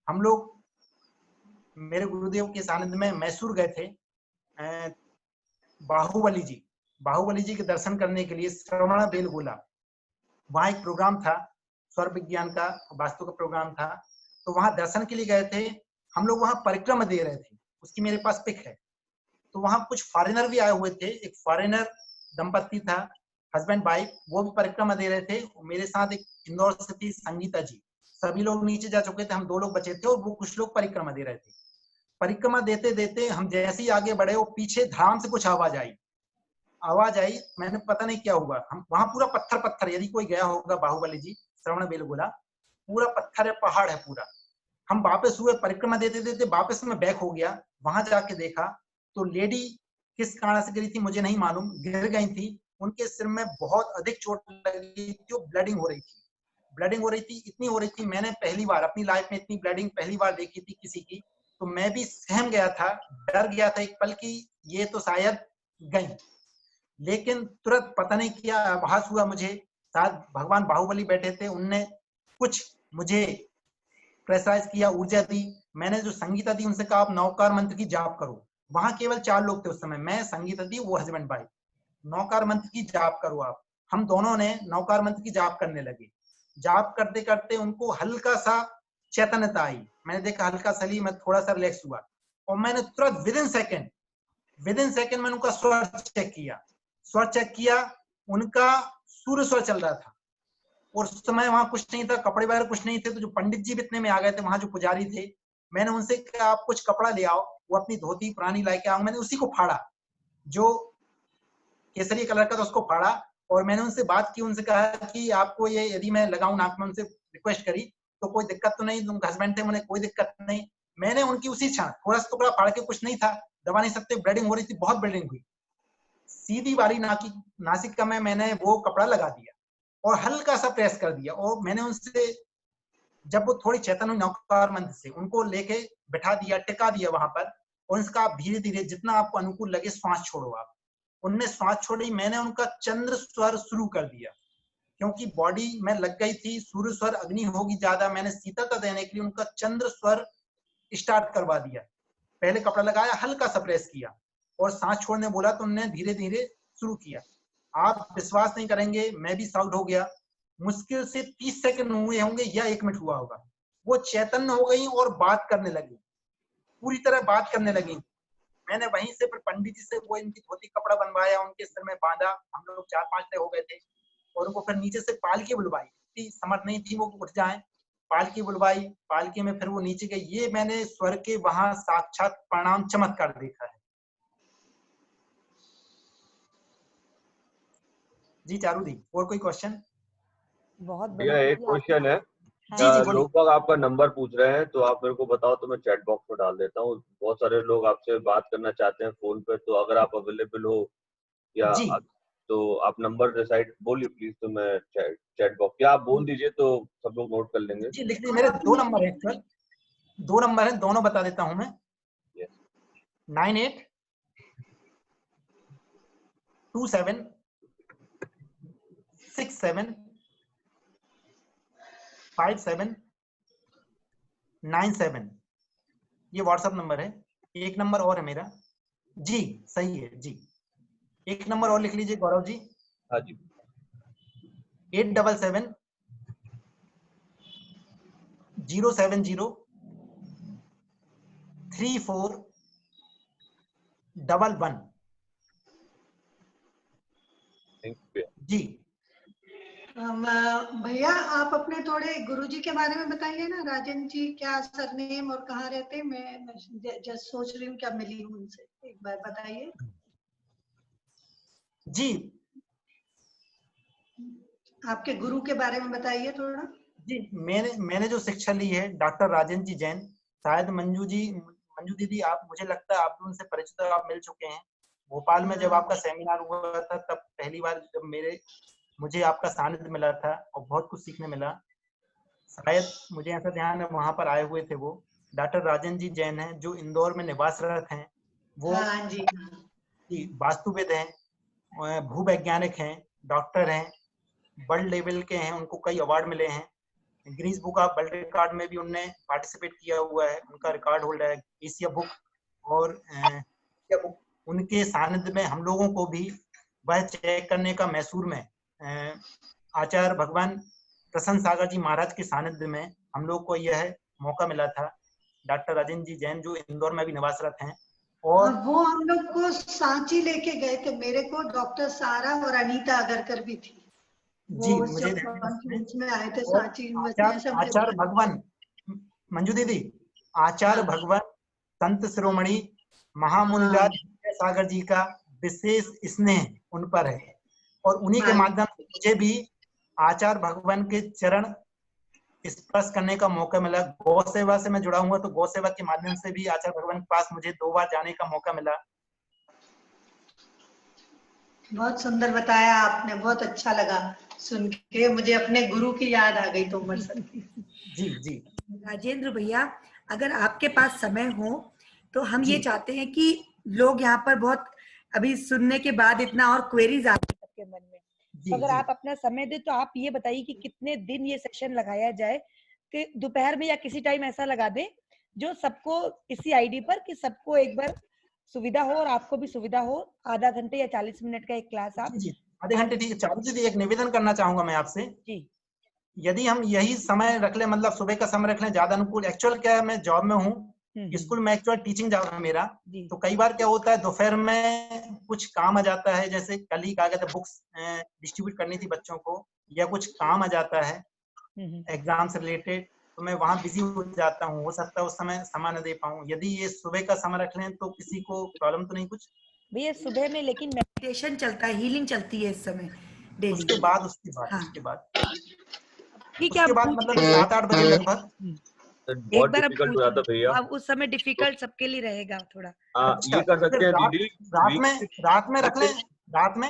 हम लोग मेरे गुरुदेव के सानिध्य में मैसूर गए थे, बाहुबली जी के दर्शन करने के लिए, श्रवण बेलगोला। वहाँ एक प्रोग्राम था, स्वर विज्ञान का, वास्तु का प्रोग्राम था, तो वहाँ दर्शन के लिए गए थे हम लोग। वहाँ परिक्रमा दे रहे थे, उसकी मेरे पास पिक है। तो वहाँ कुछ फॉरेनर भी आए हुए थे, एक फॉरेनर दंपत्ति था, हस्बैंड वाइफ, वो भी परिक्रमा दे रहे थे। मेरे साथ एक इंदौर से थी संगीता जी। सभी लोग नीचे जा चुके थे, हम 2 लोग बचे थे और वो कुछ लोग परिक्रमा दे रहे थे। परिक्रमा देते देते हम जैसे ही आगे बढ़े, वो पीछे धाम से कुछ आवाज आई, मैंने पता नहीं क्या हुआ। हम वहां पूरा पत्थर पत्थर, यदि कोई गया होगा बाहुबली जी, श्रवण बेलगोला, पूरा पत्थर है, पहाड़ है पूरा। हम वापस हुए, परिक्रमा देते देते वापस में बैक हो गया। वहां जाके देखा तो लेडी किस कारण से गिरी थी मुझे नहीं मालूम, गिर गई थी। उनके सिर में बहुत अधिक चोट लगी थी, ब्लडिंग हो रही थी। ब्लडिंग हो रही थी, इतनी हो रही थी, मैंने पहली बार अपनी लाइफ में इतनी ब्लडिंग पहली बार देखी थी किसी की। तो मैं भी सहम गया था, डर गया था एक पल की ये तो शायद गई। लेकिन तुरंत पता नहीं क्या आभास हुआ मुझे, शायद भगवान बाहुबली बैठे थे, उनने कुछ मुझे प्रेशराइज किया, ऊर्जा दी। मैंने जो संगीता दी उनसे कहा आप नौकार मंत्र की जाप करो। वहां केवल 4 लोग थे उस समय, मैं, संगीता दी, वो हस्बैंड वाइफ। नौकार मंत्र की जाप करो आप। हम दोनों ने नौकार मंत्र की जाप करने लगे। जाप करते करते उनको हल्का सा चैतन्यता आई, मैंने देखा हल्का सा ली, मैं थोड़ा सा रिलैक्स हुआ और मैंने तुरंत विद इन सेकेंड मैंने उनका स्वर चेक किया। उनका सूर्य स्वर चल रहा था और उस समय वहां कुछ नहीं था, कपड़े वगैरह कुछ नहीं थे। तो जो पंडित जी भी इतने में आ गए थे, वहां जो पुजारी थे, मैंने उनसे कहा आप कुछ कपड़ा ले आओ। वो अपनी धोती पुरानी लाके आओ, मैंने उसी को फाड़ा, जो केसरी कलर का था उसको फाड़ा। और मैंने उनसे बात की, उनसे कहा कि आपको ये यदि मैं लगाऊं नाक में, उनसे रिक्वेस्ट करी तो कोई दिक्कत तो नहीं, तुम हस्बैंड थे, उन्हें कोई दिक्कत नहीं। मैंने उनकी उसी क्षण थोड़ा सा टुकड़ा फाड़ के, कुछ नहीं था, दबा नहीं सकते, ब्लीडिंग हो रही थी, बहुत ब्लीडिंग हुई, सीधी वाली नासिका में मैंने वो कपड़ा लगा दिया और हल्का सा प्रेस कर दिया। और मैंने उनसे, जब वो थोड़ी चेतन हुई नौकार मंत्र से, उनको लेके बैठा दिया, टिका दिया वहां पर। और इसका आप धीरे धीरे जितना आपको अनुकूल लगे श्वास छोड़ो आप। उनने श्वास छोड़ी, मैंने उनका चंद्र स्वर शुरू कर दिया, क्योंकि बॉडी में लग गई थी, सूर्य स्वर अग्नि होगी ज्यादा, मैंने शीतलता देने के लिए उनका चंद्र स्वर स्टार्ट करवा दिया। पहले कपड़ा लगाया, हल्का सा प्रेस किया और सांस छोड़ने बोला तो उन्होंने धीरे धीरे शुरू किया। आप विश्वास नहीं करेंगे, मैं भी साउट हो गया। मुश्किल से 30 सेकंड हुए होंगे या 1 मिनट हुआ होगा, वो चैतन्य हो गई और बात करने लगी, पूरी तरह बात करने लगी। मैंने वहीं से फिर पंडित जी से वो इनकी धोती कपड़ा बनवाया, उनके सिर में बांधा, हम लोग 4-5 हो गए थे। और उनको फिर नीचे से पालकी बुलवाई, इतनी समर्थ नहीं थी वो उठ जाए, पालकी बुलवाई, पालकी में फिर वो नीचे गए। ये मैंने स्वर के वहां साक्षात परिणाम चमत्कार देखा है। जी चारू दी, और कोई क्वेश्चन? बहुत भैया एक क्वेश्चन है, जी जी बोलिए। लोग बाग आपका नंबर पूछ रहे हैं, तो आप मेरे को बताओ तो मैं चैट बॉक्स में डाल देता हूँ। बहुत सारे लोग आपसे बात करना चाहते हैं फोन पे, तो अगर आप अवेलेबल हो या जी तो आप नंबर डिसाइड बोलिए प्लीज, तो मैं चैट बॉक्स या आप बोल दीजिए तो सब लोग नोट कर लेंगे। जी लिख लीजिए, मेरे 2 नंबर है, 2 नंबर है, दोनों बता देता हूं मैं। 98 27 67 57 97, ये व्हाट्सएप नंबर है। एक नंबर और है मेरा। जी सही है जी, एक नंबर और लिख लीजिए गौरव जी। हाँ जी। 877 070 3411। जी भैया आप अपने थोड़े गुरुजी के बारे में बताइए ना, राजन जी क्या सरनेम और कहाँ रहते हैं? मैं जस्ट सोच रही हूँ क्या मिली हूँ उनसे, एक बार बताइए। जी आपके गुरु के बारे में बताइए थोड़ा। जी, मैंने जो शिक्षा ली है डॉक्टर राजन जी जैन, शायद मंजू दीदी, आप, मुझे लगता है आप भी उनसे परिचित हो, आप मिल चुके हैं भोपाल में जब आपका सेमिनार हुआ था, तब पहली बार जब मुझे आपका सानिध्य मिला था और बहुत कुछ सीखने मिला। शायद मुझे ऐसा ध्यान है वहां पर आए हुए थे वो। डॉक्टर राजन जी जैन हैं जो इंदौर में निवासरत हैं। वो हाँ जी, वास्तुविद हैं, भूवैज्ञानिक हैं, डॉक्टर हैं, वर्ल्ड लेवल के हैं, उनको कई अवार्ड मिले हैं। Guinness book of world record में भी उनने पार्टिसिपेट किया हुआ है, उनका रिकॉर्ड होल्डर है एशिया बुक। और उनके सानिध्य में हम लोगों को भी वह चेक करने का मैसूर में आचार्य भगवान प्रसन्न सागर जी महाराज के सानिध्य में हम लोग को यह मौका मिला था। डॉक्टर राजेंद्र जी जैन जो इंदौर में भी निवासरत हैं, और वो हम लोग को सांची लेके गए थे, मेरे को डॉक्टर सारा और अनीता अगरकर भी थी। जी वो मुझे जब कॉन्फ्रेंस में आए थे और सांची यूनिवर्सिटी में, सब आचार्य भगवान मंजू दीदी, आचार्य हाँ। भगवान संत शिरोमणि महामुनिराज सागर जी का विशेष स्नेह उन पर है, और उन्हीं के हाँ। माध्यम से मुझे भी आचार्य भगवान के चरण स्पर्श करने का मौका मिला। गौ सेवा से मैं जुड़ा हुआ, तो गौ सेवा के माध्यम से भी आचार्य भगवान के पास मुझे 2 बार जाने का मौका मिला। बहुत सुंदर बताया आपने, बहुत अच्छा लगा सुन के, मुझे अपने गुरु की याद आ गई तोमर सर की। जी जी राजेंद्र भैया, अगर आपके पास समय हो तो हम ये जी। चाहते हैं कि लोग यहाँ पर बहुत अभी सुनने के बाद इतना और क्वेरीज आती है सबके मन में, तो अगर जी आप अपना समय दे तो आप ये बताइए कि कितने दिन ये सेशन लगाया जाए, कि दोपहर में या किसी टाइम ऐसा लगा दें जो सबको इसी आईडी पर, कि सबको एक बार सुविधा हो और आपको भी सुविधा हो, आधा घंटे या 40 मिनट का एक क्लास आप। जी आधे घंटे ठीक है। चारू दीदी, एक निवेदन करना चाहूंगा मैं आपसे, जी यदि हम यही समय रख ले, मतलब सुबह का समय रख लें ज्यादा अनुकूल। एक्चुअल क्या है, मैं जॉब में हूँ, स्कूल में एक्चुअल टीचिंग जॉब है मेरा, जी तो कई बार क्या होता है दोपहर में कुछ काम आ जाता है, जैसे कल ही कहा गया था बुक्स डिस्ट्रीब्यूट करनी थी बच्चों को, या कुछ काम आ जाता है एग्जाम से रिलेटेड, तो मैं वहां बिजी हो जाता हूँ। हो सकता है उस समय न दे पाऊँ। यदि ये सुबह का समय रख लें तो किसी को प्रॉब्लम तो नहीं कुछ? भैया सुबह में लेकिन मेडिटेशन चलता है, हीलिंग चलती है इस समय डेली। उसके बाद हाँ ठीक है, उसके हम बाद पूछ मतलब लेंगे। 7-8 बजे लगभग। एक बहुत बार हम डिफिकल्ट हो पूछ जाता लेंगे। भैया। हाँ उस समय तो डिफिकल्ट सबके लिए रहेगा थोड़ा। अच्छा, ये कर फिर सकते हैं रात दीदी, रात में रख लें, रात में।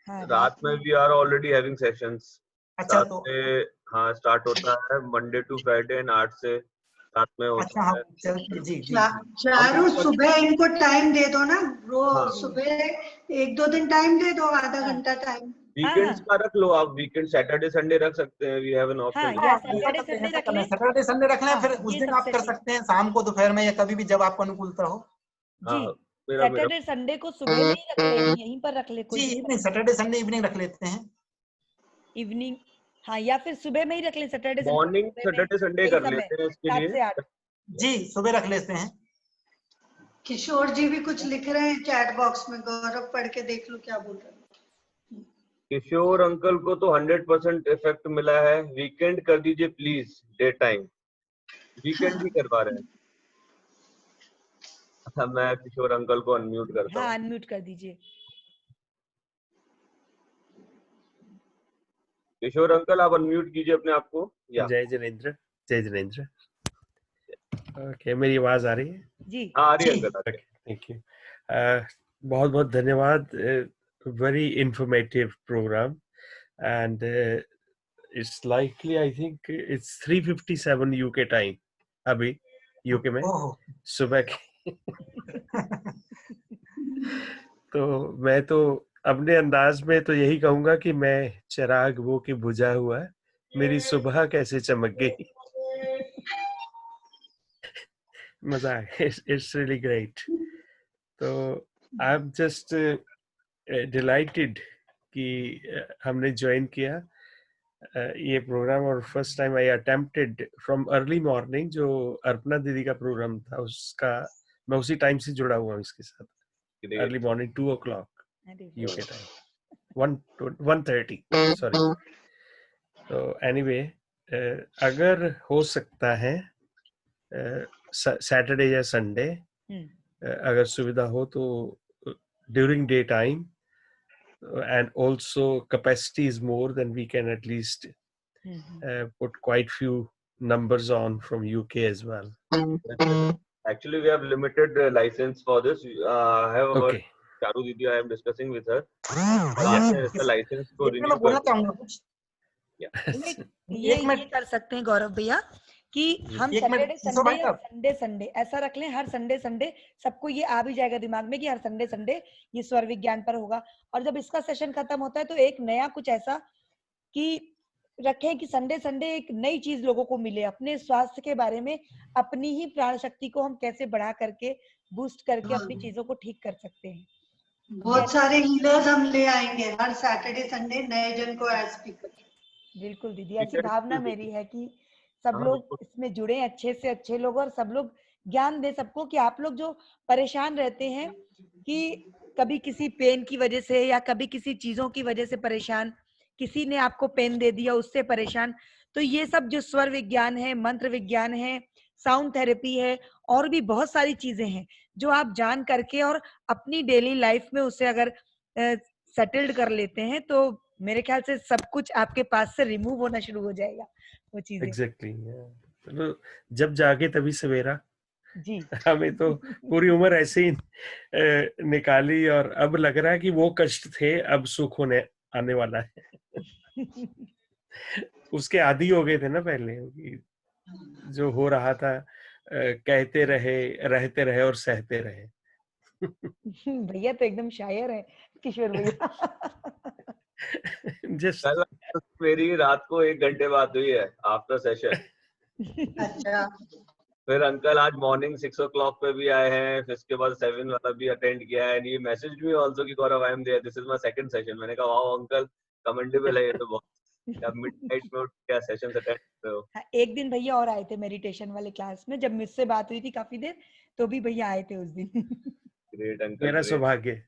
हाँ रात में we are already having sessions. अच्छा 7 तो से हाँ स्टार्ट होता है, मंडे टू फ्राइडे, एंड 8 से 7 में अच्छा होता हाँ है। चल जी जी जी। हम चारू सुबह इनको टाइम दे दो ना, हाँ, रोज सुबह 1-2 दिन टाइम दे दो, आधा हाँ घंटा टाइम। वीकेंड्स का रख लो आप, वीकेंड सैटरडे संडे रख सकते हैं, वी हैव एन हाँ, ऑप्शन। या ऐसा सैटरडे करते हैं, संडे ऐसा रख कर लें, लें। सैटरडे संडे रख लें, हाँ, फिर उस ये दिन आप सबसे कर ठीक। सकते हैं शाम को, दोपहर में, या कभी भी जब आपको अनुकूलता हो। जी मेरा सैटरडे संडे को सुबह में ही रख ले, यहीं पर रख ले, कोई जी दिक्कत इवनिंग, सैटरडे संडे इवनिंग रख लेते हैं। इवनिंग। हाँ या फिर सुबह में ही रख ले, सैटरडे संडे मॉर्निंग सुबह में सैटरडे संडे यही कर समय लेते हैं इसके 7 लिए। से 8। जी सुबह रख लेते हैं। किशोर जी भी कुछ लिख रहे हैं चैट बॉक्स में, गौरव पढ़ के देख लो क्या बोल रहे हैं। किशोर अंकल को तो 100% इफेक्ट मिला है। वीकेंड कर दीजिए प्लीज, डे टाइम। वीकेंड भी करवा रहे हैं। अच्छा, मैं किशोर अंकल को अनम्यूट करता हाँ हूँ। अनम्यूट कर दीजिए। किशोर अंकल आप अनम्यूट कीजिए अपने आप को। या जय जिनेंद्र, जय जिनेंद्र। ओके, मेरी आवाज आ रही है? जी हाँ आ रही है जी अंकल। Okay, thank you. बहुत बहुत धन्यवाद। Very informative program, and it's likely I think it's 3:57 UK time अभी, यूके में ओहो सुबह के। तो मैं तो अपने अंदाज में तो यही कहूंगा कि मैं चिराग वो कि बुझा हुआ है, मेरी सुबह कैसे चमक गई। मजा है, इट्स रियली ग्रेट। तो आई एम जस्ट डिलाइटेड कि हमने ज्वाइन किया ये प्रोग्राम, और first time I attempted from early morning. जो अर्पणा दीदी का प्रोग्राम था उसका मैं उसी टाइम से जुड़ा हुआ हूँ इसके साथ। Early morning 2 o'clock UK time, 1:30 sorry. तो एनीवे, अगर हो सकता है सैटरडे या संडे अगर सुविधा हो तो during day time, and also capacity is more, then we can at least put quite few numbers on from UK as well. Actually, we have limited license for this. I have a word. Okay. Charu Didi, I am discussing with her. Yeah. इसका licence को एक renew मैं बोलना चाहूंगा कुछ। ये कर सकते हैं गौरव भैया कि हम एक मिनट, सैटरडे किशोर संडे भाई या साहब। संडे संडे ऐसा रख लें, हर संडे संडे सबको ये आ भी जाएगा दिमाग में कि हर संडे संडे ये स्वर विज्ञान पर होगा। और जब इसका सेशन खत्म होता है तो एक नया कुछ ऐसा कि रखें कि संडे संडे एक नई चीज लोगों को मिले, अपने स्वास्थ्य के बारे में, अपनी ही प्राण शक्ति को हम कैसे बढ़ा करके बूस्ट करके अपनी चीजों को ठीक कर सकते हैं। बहुत सारे हीलर्स हम ले आएंगे हर सैटरडे संडे, नए जन को एज स्पीकर। बिल्कुल दीदी, ठीक ऐसी है, भावना मेरी है कि सब हाँ लोग बिल्कुल। इसमें जुड़े, अच्छे से अच्छे लोग, और सब लोग ज्ञान दे सबको कि आप लोग जो परेशान रहते हैं कि कभी किसी पेन की वजह से या कभी किसी चीजों की वजह से परेशान, किसी ने आपको पेन दे दिया उससे परेशान, तो ये सब जो स्वर विज्ञान है, मंत्र विज्ञान है, साउंड थेरेपी है, और भी बहुत सारी चीजें हैं जो आप जान करके और अपनी डेली लाइफ में उसे अगर सेटल्ड कर लेते हैं तो मेरे ख्याल से सब कुछ आपके पास से रिमूव होना शुरू हो जाएगा वो चीजें। एग्जैक्टली। चलो, जब जागे तभी सवेरा। जी। हमें तो पूरी उम्र ऐसे ही निकाली, और अब लग रहा है कि वो कष्ट थे, अब सुख होने आने वाला है। उसके आदी हो गए थे ना पहले, कि जो हो रहा था, कहते रहे, रहते रहे और सहते रहे। भैया तो एकदम शायर है किशोर भैया। जस्ट कल मेरी रात को 1 घंटे बात हुई है आफ्टर सेशन। अच्छा, फिर अंकल आज मॉर्निंग 6 o'clock पे भी आए हैं, फिर इसके बाद 7 वाला भी अटेंड किया है, ये मैसेज भी ऑल्सो कि Gaurav I am there, this is my second session. मैंने कहा वाओ अंकल, कमेंडेबल है ये तो बहुत। आप मिडनाइट में उठ के क्या सेशंस अटेंड करते हो। हाँ, एक दिन भैया और आए थे मेडिटेशन वाले क्लास में, जब मुझसे बात हुई थी काफी देर, तो भी भैया आए थे उस दिन। ग्रेट अंकल, मेरा ग्रेट। सौभाग्य।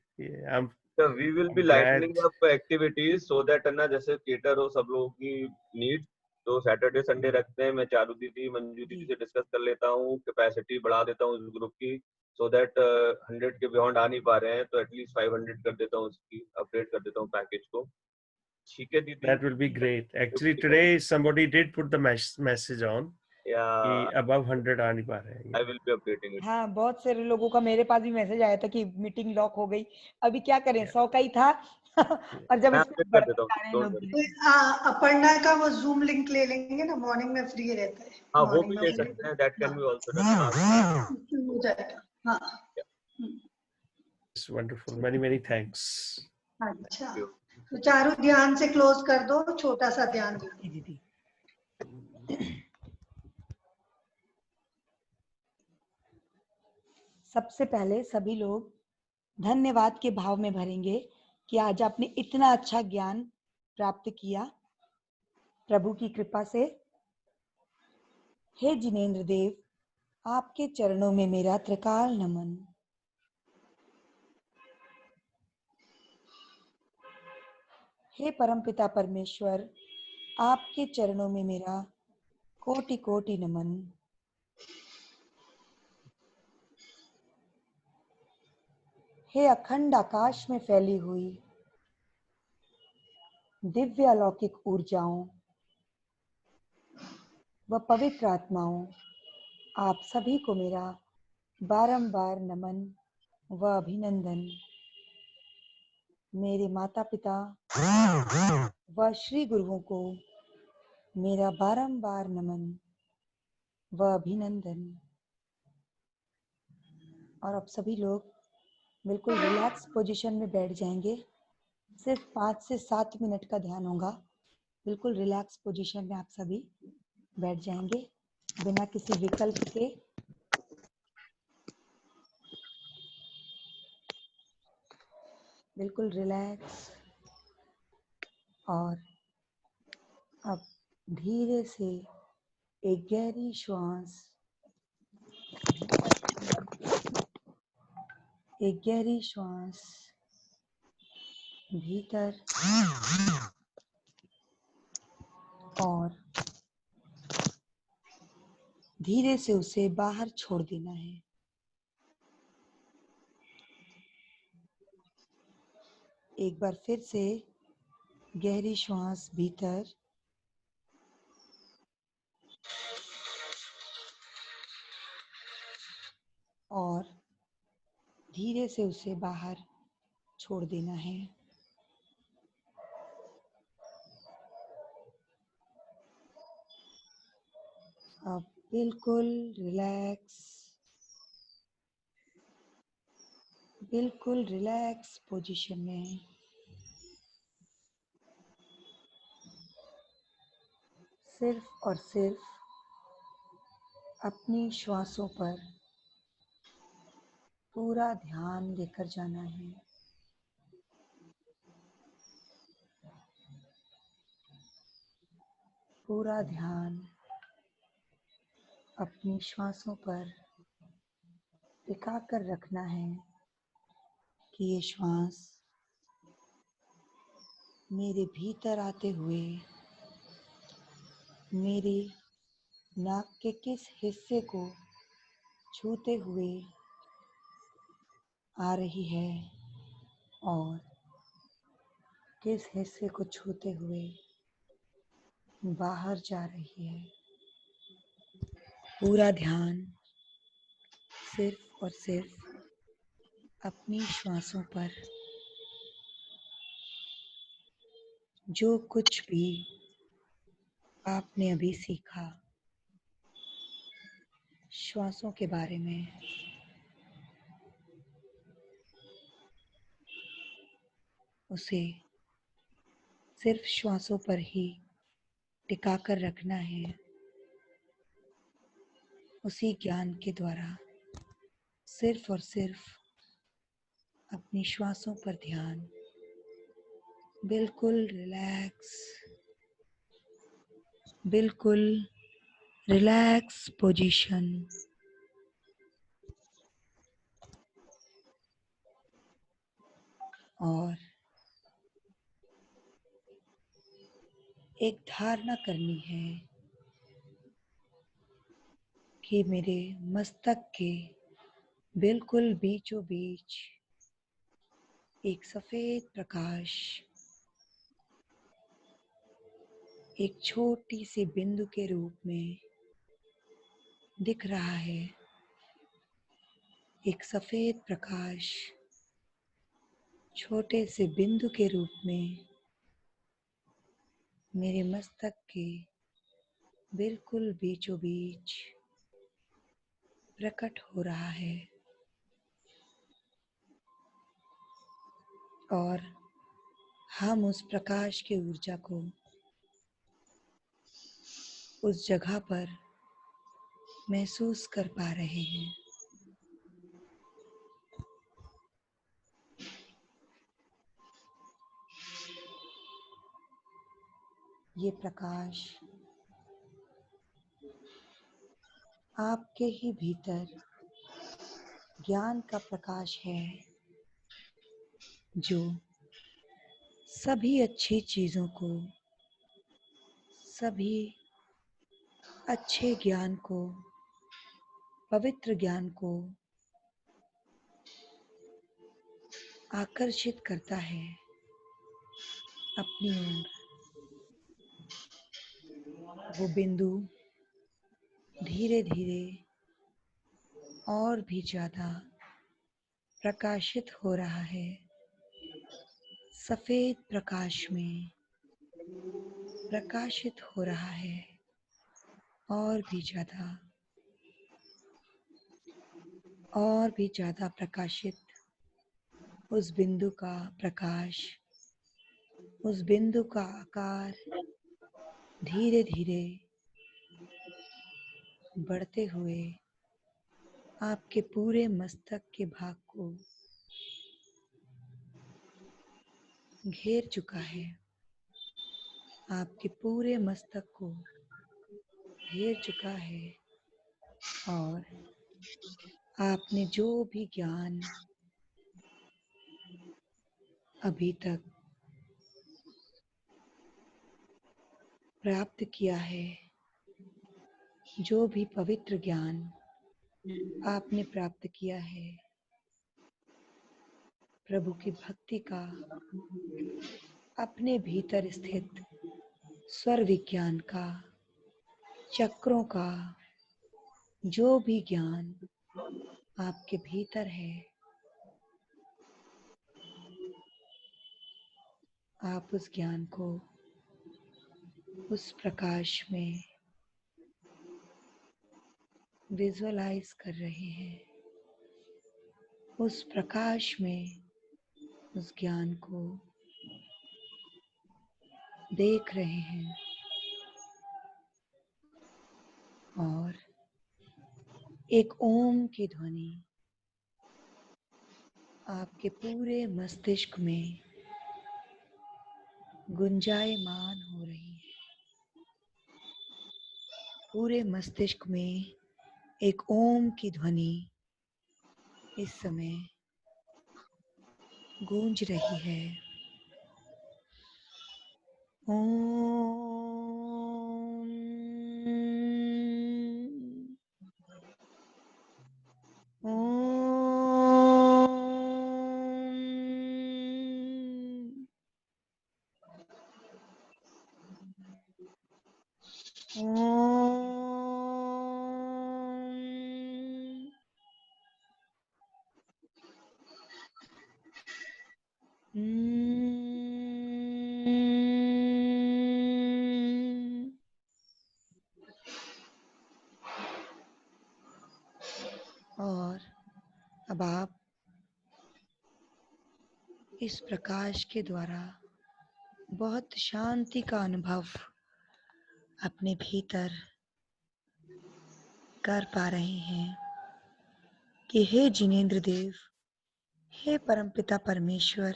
I'm we will be glad. Lightning up activities so that है ना, जैसे केटर हो सब लोगों की नीड। तो सैटरडे संडे रखते हैं, मैं चारू दीदी, मंजू दीदी जी। से डिस्कस कर लेता हूँ, कैपेसिटी बढ़ा देता हूँ इस ग्रुप की, सो दैट 100 के बियॉन्ड आ नहीं पा रहे हैं तो एटलीस्ट 500 कर देता हूँ, उसकी अपडेट कर देता हूँ पैकेज को। ठीक है दीदी। That will be great. Actually, today somebody did put the message on या कि above 100 आ नहीं पा रहे हैं। I will be updating it. हाँ, बहुत सारे लोगों का मेरे पास भी मैसेज आया था कि मीटिंग लॉक हो गई। अभी क्या करें, 100 का ही था। और जब मैं इसमें अपडेट कर बढ़ते देता हूँ, जा रहे हैं डोंट लोग वरी। धीरे तो अपर्णा का वो जूम लिंक ले लेंगे ना, मॉर्निंग में फ्री रहता है। हाँ वो मॉर्निंग भी में ले वो सकते हैं, दैट कैन हाँ, बी आल्सो डन। हाँ हो जाएगा। हाँ। It's wonderful. Many many thanks. अच्छा, थैंक यू। तो चारों ध्यान से क्लोज कर दो, छोटा सा ध्यान दो। जी दीदी। सबसे पहले सभी लोग धन्यवाद के भाव में भरेंगे कि आज आपने इतना अच्छा ज्ञान प्राप्त किया प्रभु की कृपा से। हे जिनेंद्र देव, आपके चरणों में मेरा त्रिकाल नमन। हे परमपिता परमेश्वर, आपके चरणों में मेरा कोटि कोटि नमन। हे अखंड आकाश में फैली हुई दिव्य अलौकिक ऊर्जाओं व पवित्र आत्माओं, आप सभी को मेरा बारंबार नमन व अभिनंदन। मेरे माता पिता व श्री गुरुओं को मेरा बारंबार नमन व अभिनंदन। और अब सभी लोग बिल्कुल रिलैक्स पोजीशन में बैठ जाएंगे। सिर्फ 5 से 7 मिनट का ध्यान होगा। बिल्कुल रिलैक्स पोजीशन में आप सभी बैठ जाएंगे बिना किसी विकल्प के। बिल्कुल रिलैक्स। और अब धीरे से एक गहरी श्वास भीतर और धीरे से उसे बाहर छोड़ देना है। एक बार फिर से गहरी श्वास भीतर और धीरे से उसे बाहर छोड़ देना है। अब बिल्कुल रिलैक्स पोजीशन में सिर्फ और सिर्फ अपनी श्वासों पर पूरा ध्यान लेकर जाना है। पूरा ध्यान अपनी श्वासों पर टिका कर रखना है कि ये श्वास मेरे भीतर आते हुए मेरी नाक के किस हिस्से को छूते हुए आ रही है और किस हिस्से को छूते हुए बाहर जा रही है। पूरा ध्यान सिर्फ और सिर्फ अपनी श्वासों पर। जो कुछ भी आपने अभी सीखा श्वासों के बारे में, उसे सिर्फ श्वासों पर ही टिका कर रखना है। उसी ज्ञान के द्वारा सिर्फ और सिर्फ अपनी श्वासों पर ध्यान, बिल्कुल रिलैक्स पोजीशन। और एक धारणा करनी है कि मेरे मस्तक के बिल्कुल बीचों बीच एक सफेद प्रकाश एक छोटी सी बिंदु के रूप में दिख रहा है। एक सफेद प्रकाश छोटे से बिंदु के रूप में मेरे मस्तक के बिल्कुल बीचों बीच प्रकट हो रहा है। और हम उस प्रकाश की ऊर्जा को उस जगह पर महसूस कर पा रहे हैं। ये प्रकाश आपके ही भीतर ज्ञान का प्रकाश है, जो सभी अच्छी चीजों को, सभी अच्छे ज्ञान को, पवित्र ज्ञान को आकर्षित करता है अपनी ओर। वो बिंदु धीरे धीरे और भी ज्यादा प्रकाशित हो रहा है। सफेद प्रकाश में प्रकाशित हो रहा है और भी ज्यादा प्रकाशित। उस बिंदु का प्रकाश, उस बिंदु का आकार धीरे धीरे बढ़ते हुए आपके पूरे मस्तक के भाग को घेर चुका है। आपके पूरे मस्तक को घेर चुका है और आपने जो भी ज्ञान अभी तक प्राप्त किया है, जो भी पवित्र ज्ञान आपने प्राप्त किया है, प्रभु की भक्ति का, अपने भीतर स्थित स्वर विज्ञान का, चक्रों का, जो भी ज्ञान आपके भीतर है, आप उस ज्ञान को उस प्रकाश में विजुअलाइज कर रहे हैं। उस प्रकाश में उस ज्ञान को देख रहे हैं और एक ओम की ध्वनि आपके पूरे मस्तिष्क में गुंजायमान हो रही है। पूरे मस्तिष्क में एक ओम की ध्वनि इस समय गूंज रही है। ओम। और अब आप इस प्रकाश के द्वारा बहुत शांति का अनुभव अपने भीतर कर पा रहे हैं कि हे जिनेंद्र देव, हे परमपिता परमेश्वर,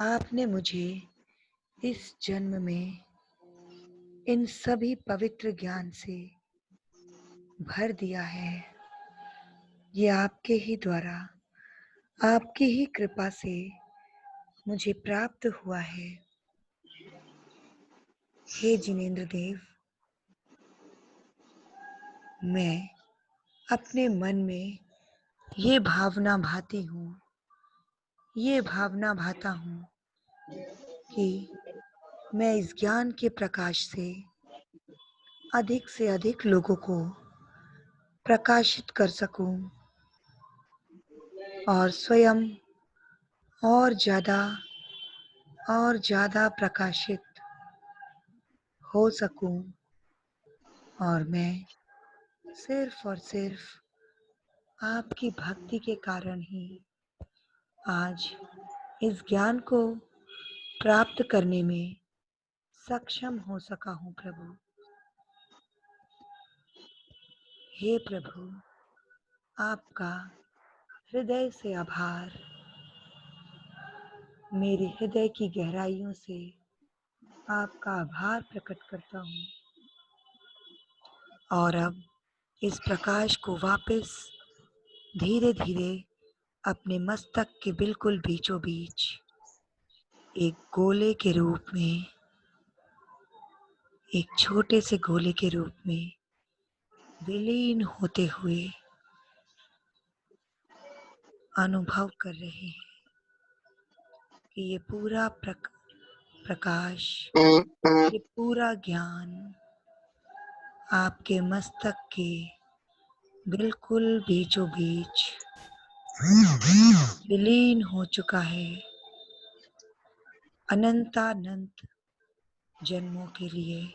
आपने मुझे इस जन्म में इन सभी पवित्र ज्ञान से भर दिया है। ये आपके ही द्वारा, आपकी ही कृपा से मुझे प्राप्त हुआ है। हे जिनेंद्र देव, मैं अपने मन में ये भावना भाती हूँ, ये भावना भाता हूँ कि मैं इस ज्ञान के प्रकाश से अधिक लोगों को प्रकाशित कर सकूं और स्वयं और ज़्यादा प्रकाशित हो सकूं, और मैं सिर्फ और सिर्फ आपकी भक्ति के कारण ही आज इस ज्ञान को प्राप्त करने में सक्षम हो सका हूँ। प्रभु, हे प्रभु, आपका हृदय से आभार। मेरे हृदय की गहराइयों से आपका आभार प्रकट करता हूँ। और अब इस प्रकाश को वापस धीरे धीरे अपने मस्तक के बिल्कुल बीचों बीच एक गोले के रूप में, एक छोटे से गोले के रूप में विलीन होते हुए अनुभव कर रहे हैं कि ये पूरा प्रकाश, ये पूरा ज्ञान आपके मस्तक के बिल्कुल बीचों बीच विलीन हो चुका है। अनंतानंत जन्मों के लिए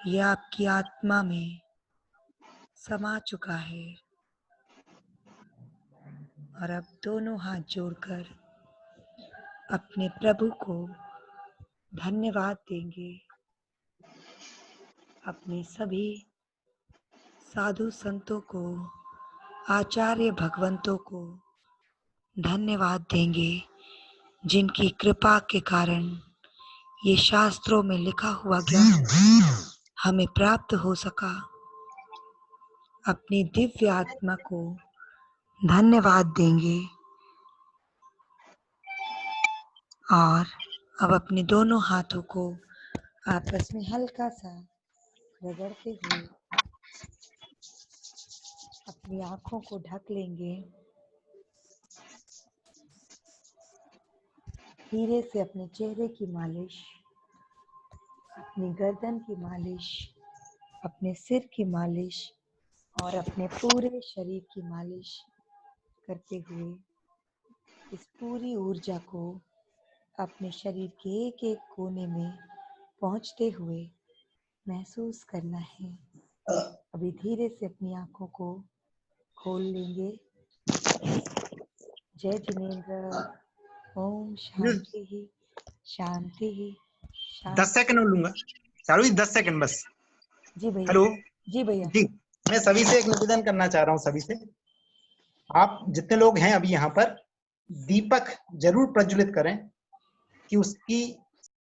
यह आपकी आत्मा में समा चुका है। और अब दोनों हाथ जोड़कर अपने प्रभु को धन्यवाद देंगे, अपने सभी साधु संतों को, आचार्य भगवंतों को धन्यवाद देंगे, जिनकी कृपा के कारण ये शास्त्रों में लिखा हुआ ज्ञान हमें प्राप्त हो सका। अपनी दिव्य आत्मा को धन्यवाद देंगे और अब अपने दोनों हाथों को आपस में हल्का सा रगड़ते हुए अपनी आंखों को ढक लेंगे। धीरे से अपने चेहरे की मालिश, अपनी गर्दन की मालिश, अपने सिर की मालिश और अपने पूरे शरीर की मालिश करते हुए इस पूरी ऊर्जा को अपने शरीर के एक एक कोने में पहुंचते हुए महसूस करना है। अभी धीरे से अपनी आंखों को खोल लेंगे। जय जिनेंद्र। ओम शांति ही शांति ही 10 सेकंड लूंगा चारू जी, 10 सेकंड बस। जी भैया। हेलो जी भैया। जी, मैं सभी से एक निवेदन करना चाह रहा हूँ। सभी से, आप जितने लोग हैं अभी यहाँ पर, दीपक जरूर प्रज्वलित करें कि उसकी